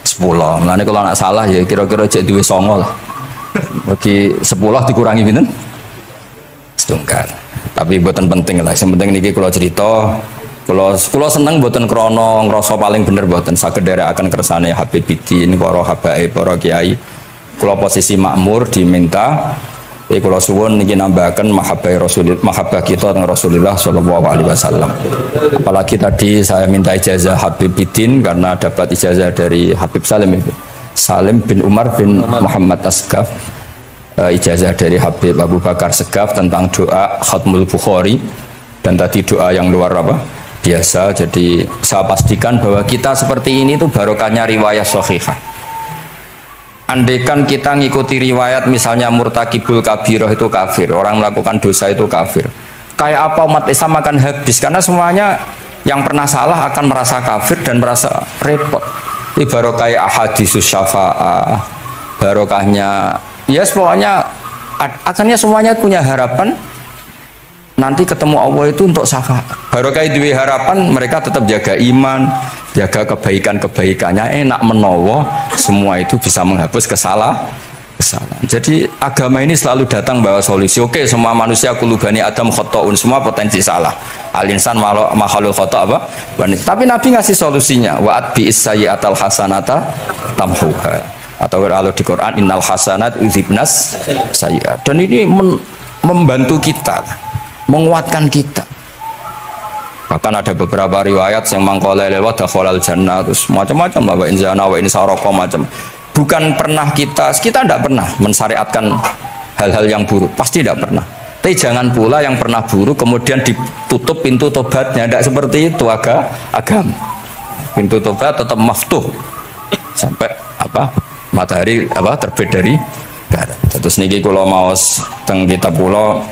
10. Mulane kalau nak salah ya kira-kira cek duwe 9 lah. Bagi 10 dikurangi pinten? setunggal. Tapi buatan penting lah. Yang penting niki kula cerita, kula seneng buatan krono ngrasa paling bener buatan sakedere akan kersane Habibidin, para habaib, para kiai. Kula posisi makmur diminta. Kula suwun niki nambahaken mahabbah kita tentang Rasulullah sallallahu alaihi wasallam. Apalagi tadi saya minta ijazah Habibidin karena dapat ijazah dari Habib Salim itu. Salim bin Umar bin Muhammad Asgaf, ijazah dari Habib Abu Bakar Segaf tentang doa Khatmul Bukhari, dan tadi doa yang luar biasa. Jadi saya pastikan bahwa kita seperti ini tuh barokahnya riwayat sahihah. Andaikan kita ngikuti riwayat misalnya murtakibul kabirah itu kafir, orang melakukan dosa itu kafir, kayak apa umat Islam akan habis, karena semuanya yang pernah salah akan merasa kafir dan merasa repot. Ini barokah ahadisus syafa'ah, barokahnya yes, pokoknya akhirnya semuanya punya harapan nanti ketemu Allah itu untuk syafaat. Barokah itu harapan, mereka tetap jaga iman, jaga kebaikan-kebaikannya, enak menowo, semua itu bisa menghapus kesalahan. Jadi agama ini selalu datang bawa solusi. Oke, semua manusia kulubani Adam khotoun, semua potensi salah. Al-insan makhluk khoto apa? Tapi Nabi ngasih solusinya. Wa'at bi'is sayyi'atal hasanata tamhuha. Atau kalau di Quran innal hasanat uzibnas sayyi'at. Dan ini membantu kita, menguatkan kita. Bahkan ada beberapa riwayat yang mangqala lewat dakhalal jannah, terus macam-macam lah, wa in zana wa in sarqa macam. Bukan pernah kita tidak pernah mensyariatkan hal-hal yang buruk, pasti tidak pernah. Tapi jangan pula yang pernah buruk kemudian ditutup pintu tobatnya, tidak seperti itu agama. Pintu tobat tetap maftuh sampai matahari terbit dari barat. Terus niki kula maos teng kitab kula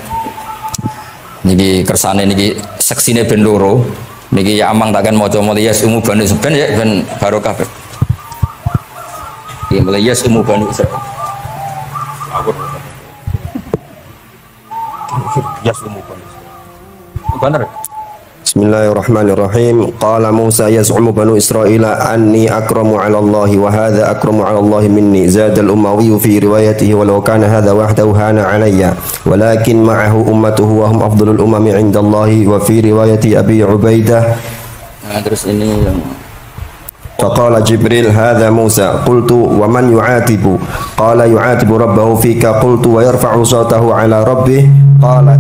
niki kersane niki seksine ben loro niki ya amang takkan maca muliyas umu banu seben ya ben barokah. Muliyas umu banu seben. Yas umu banu. Benar. Bismillahirrahmanirrahim. Qala Musa yaz'umu banu Israila anni akramu 'ala Allah wa hadha akramu 'ala Allah minni. Zada al-Umawi fi riwayatihi walau kana hadha wahdahu hana 'alayya walakin ma'ahu ummatuhu wa hum afdalul umami 'inda Allah wa fi riwayati Abi Ubaidah. Terus ini yang فقال جبريل هذا موسى قلت ومن يعاتب قال يعاتب ربه فيك قلت ويرفع صوته على ربه قال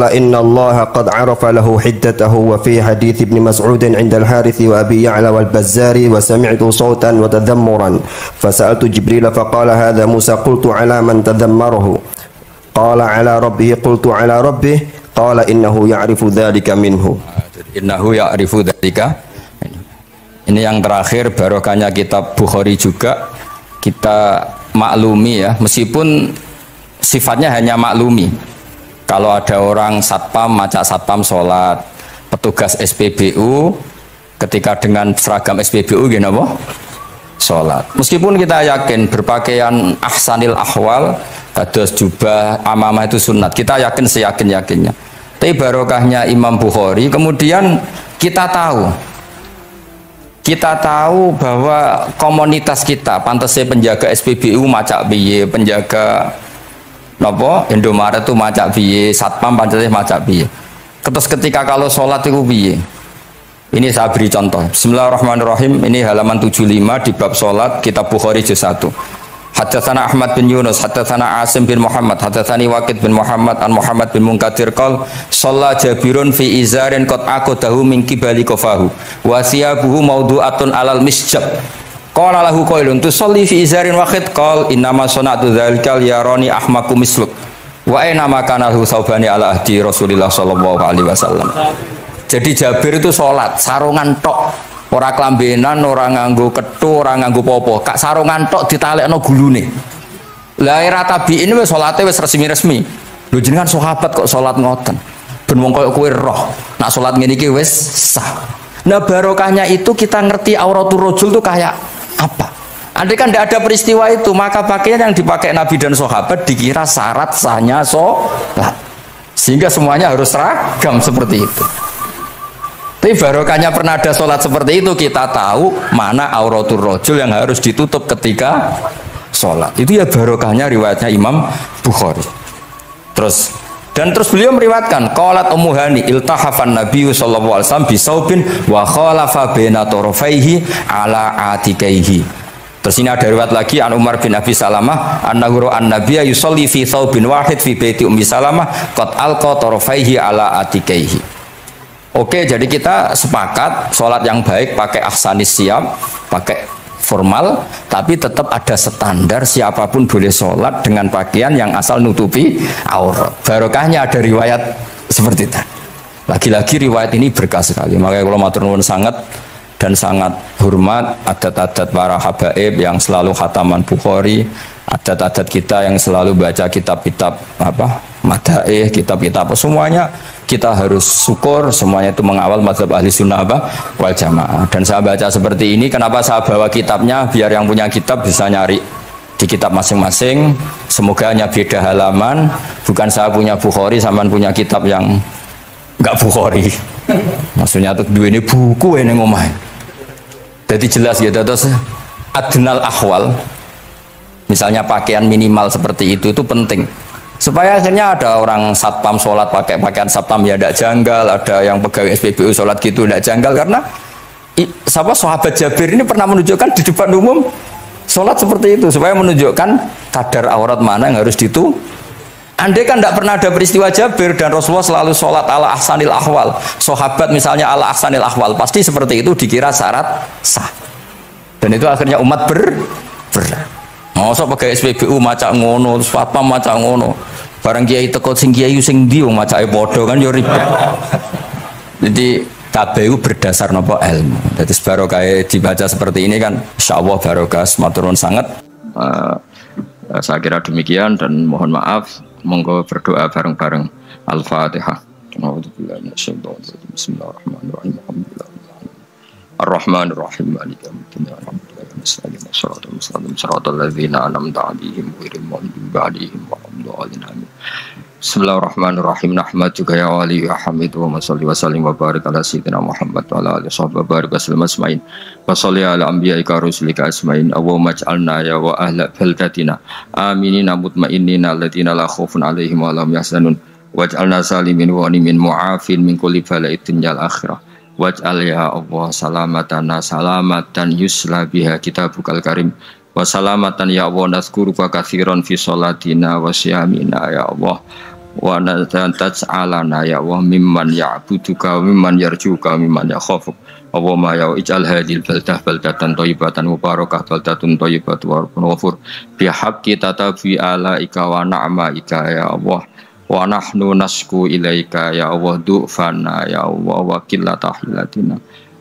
إن الله قد عرف له حدته. وفي حديث ابن مسعود عند الحارث وأبي يعلى والبزار وسمعت صوتا وتذمرا فسألت جبريل فقال هذا موسى قلت على من تذمره قال على ربه قلت على ربه قال إنه يعرف ذلك منه. Innahu ya'rifu dzalika. Ini yang terakhir barokahnya kitab Bukhari juga kita maklumi ya, meskipun sifatnya hanya maklumi. Kalau ada orang satpam macak satpam sholat, petugas SPBU ketika dengan seragam SPBU gini apa? Sholat. Meskipun kita yakin berpakaian ahsanil ahwal, kados jubah, amamah itu sunat. Kita yakin seyakin-yakinnya. Tapi barokahnya Imam Bukhari, kemudian kita tahu bahwa komunitas kita, pantasnya penjaga SPBU macak biye, penjaga Indomaret itu macak biye, satpam pantasnya macak biye. Terus ketika kalau sholat itu biye. Ini saya beri contoh. Bismillahirrahmanirrahim. Ini halaman 75 di bab sholat kitab Bukhari juz 1. Haddatsana Ahmad bin Yunus, haddatsana Asim bin Muhammad, haddatsani Waqid bin Muhammad an Muhammad bin Munkadir qol shalla Jabirun fi izarin qad aqadahu min qibali qafahu wa siyabuhu mawdu'atun alal misjab. Qala lahu qailun tusalli fi izarin waqid qal innama sana'tu dzalikal yarani ahmaku misluk wa aina ma kana lahu saubani ala ahdi Rasulillah sallallahu alaihi wasallam. Jadi Jabir itu sholat sarungan tok. Ora kelambenan, ora nganggo kethu, ora nganggo popo. Kak sarungan tok ditalekno gulune. Lah era tabi'in wis salate wis resmi-resmi. Lho jenengan sahabat kok salat ngoten. Ben wong koyo kowe roh. Nak salat ngene iki wis sah. Nah barokahnya itu kita ngerti auratul rajul itu kayak apa. Andai kan tidak ada peristiwa itu, maka pakaian yang dipakai Nabi dan sahabat dikira syarat sahnya salat. Sehingga semuanya harus seragam seperti itu. Tapi barokahnya pernah ada sholat seperti itu, kita tahu mana auratul rajul yang harus ditutup ketika sholat. Itu ya barokahnya riwayatnya Imam Bukhari. Terus beliau meriwayatkan qalat Ummu Hani iltahafan Nabi sallallahu alaihi wasallam bisaubin wa khalafa baina tarafaihi ala atikaihi. Terus ini ada riwayat lagi an Umar bin Abi Salamah annahu an-nabiyya yusolli fi saubin wahid fi baiti Ummi Salamah qad alqa tarafaihi ala atikaihi. Oke, jadi kita sepakat sholat yang baik pakai ahsanis siap, pakai formal, tapi tetap ada standar siapapun boleh sholat dengan pakaian yang asal nutupi aurat. Barokahnya ada riwayat seperti itu. Lagi-lagi riwayat ini berkah sekali. Makanya kalau matur nuwun sangat dan sangat hormat adat-adat para habaib yang selalu khataman Bukhari, adat-adat kita yang selalu baca kitab-kitab madaih, kitab-kitab semuanya kita harus syukur, semuanya itu mengawal mazhab ahli sunnah wal jamaah. Dan saya baca seperti ini, kenapa saya bawa kitabnya biar yang punya kitab bisa nyari di kitab masing-masing. Semoga hanya beda halaman, bukan saya punya Bukhari sampean punya kitab yang enggak Bukhari. Maksudnya tuh dua ini buku ini ngomong. Jadi jelas gitu. Terus adnal ahwal, misalnya pakaian minimal seperti itu penting. Supaya akhirnya ada orang satpam sholat pakai pakaian satpam ya tidak janggal, ada yang pegawai SPBU sholat gitu tidak janggal, karena sahabat Jabir ini pernah menunjukkan di depan umum sholat seperti itu supaya menunjukkan kadar aurat mana yang harus Andai kan tidak pernah ada peristiwa Jabir dan Rasulullah selalu sholat ala ahsanil ahwal, sahabat misalnya ala ahsanil ahwal, pasti seperti itu dikira syarat sah, dan itu akhirnya umat Masa pakai SPBU macak ngono, terus satpam macak ngono. Barang kiai teko sing kiai sing ndi wong macake padha kan yo ribet. Jadi KBU berdasar nopo ilmu. Jadi barokah dibaca seperti ini kan insyaallah barokah maturun sangat. Saya kira demikian dan mohon maaf. Monggo berdoa bareng-bareng. Al-Fatihah. Bismillahirrahmanirrahim. Ar-Rahmanir-Rahim. Maliki yaumiddin. Bismillahirrahmanirrahim. Nahmaduka ya wali ya hamid wa salli wa sallim wa barik ala sayyidina Muhammad wa ala alihi wa barik wa sallam asma'in wa salli ala anbiya'ika rusulika asma'in Allahumma ij'alna ya wa ahla baldatina aminina mutma'innina alladziina la khaufun 'alaihim wa la hum yahzanun waj'alna salimin wa ghanimin mu'afin min kulli bala'id dunyal akhirah waj'al ya Allah salamatan yusla biha kitabukal karim wa salamatan ya Allah nazkuruka katsiran fi sholatina wa siyamina ya Allah wa taj'alana ya Allah mimman ya'buduka mimman yarjuka mimman yakhafuk Allahumma ya ij'al hadhil baldatan thayyibatan mubarakah baldatun thayyibatun wa ghafur bi haqqi tatabi alaika wa na'maika ya Allah wa nahnu nasku ilaika ya Allah du'fana ya Allah wa qillata hilatina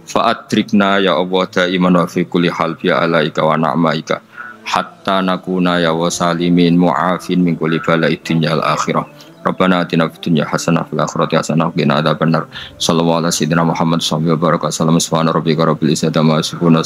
fa'adrikna ya Allah daiman wa fi kulli hal bi alaika wa na'maika hatta nakuna ya wa salimin mu'afin min kulli bala'id dunyal akhirah Rabbana atina fid dunya hasanah fil akhirati hasanah wa qina adzabannar sallallahu alaihi wa sallam Muhammad sallallahu alaihi wa sallam subhana rabbika rabbil izzati amma yasifun.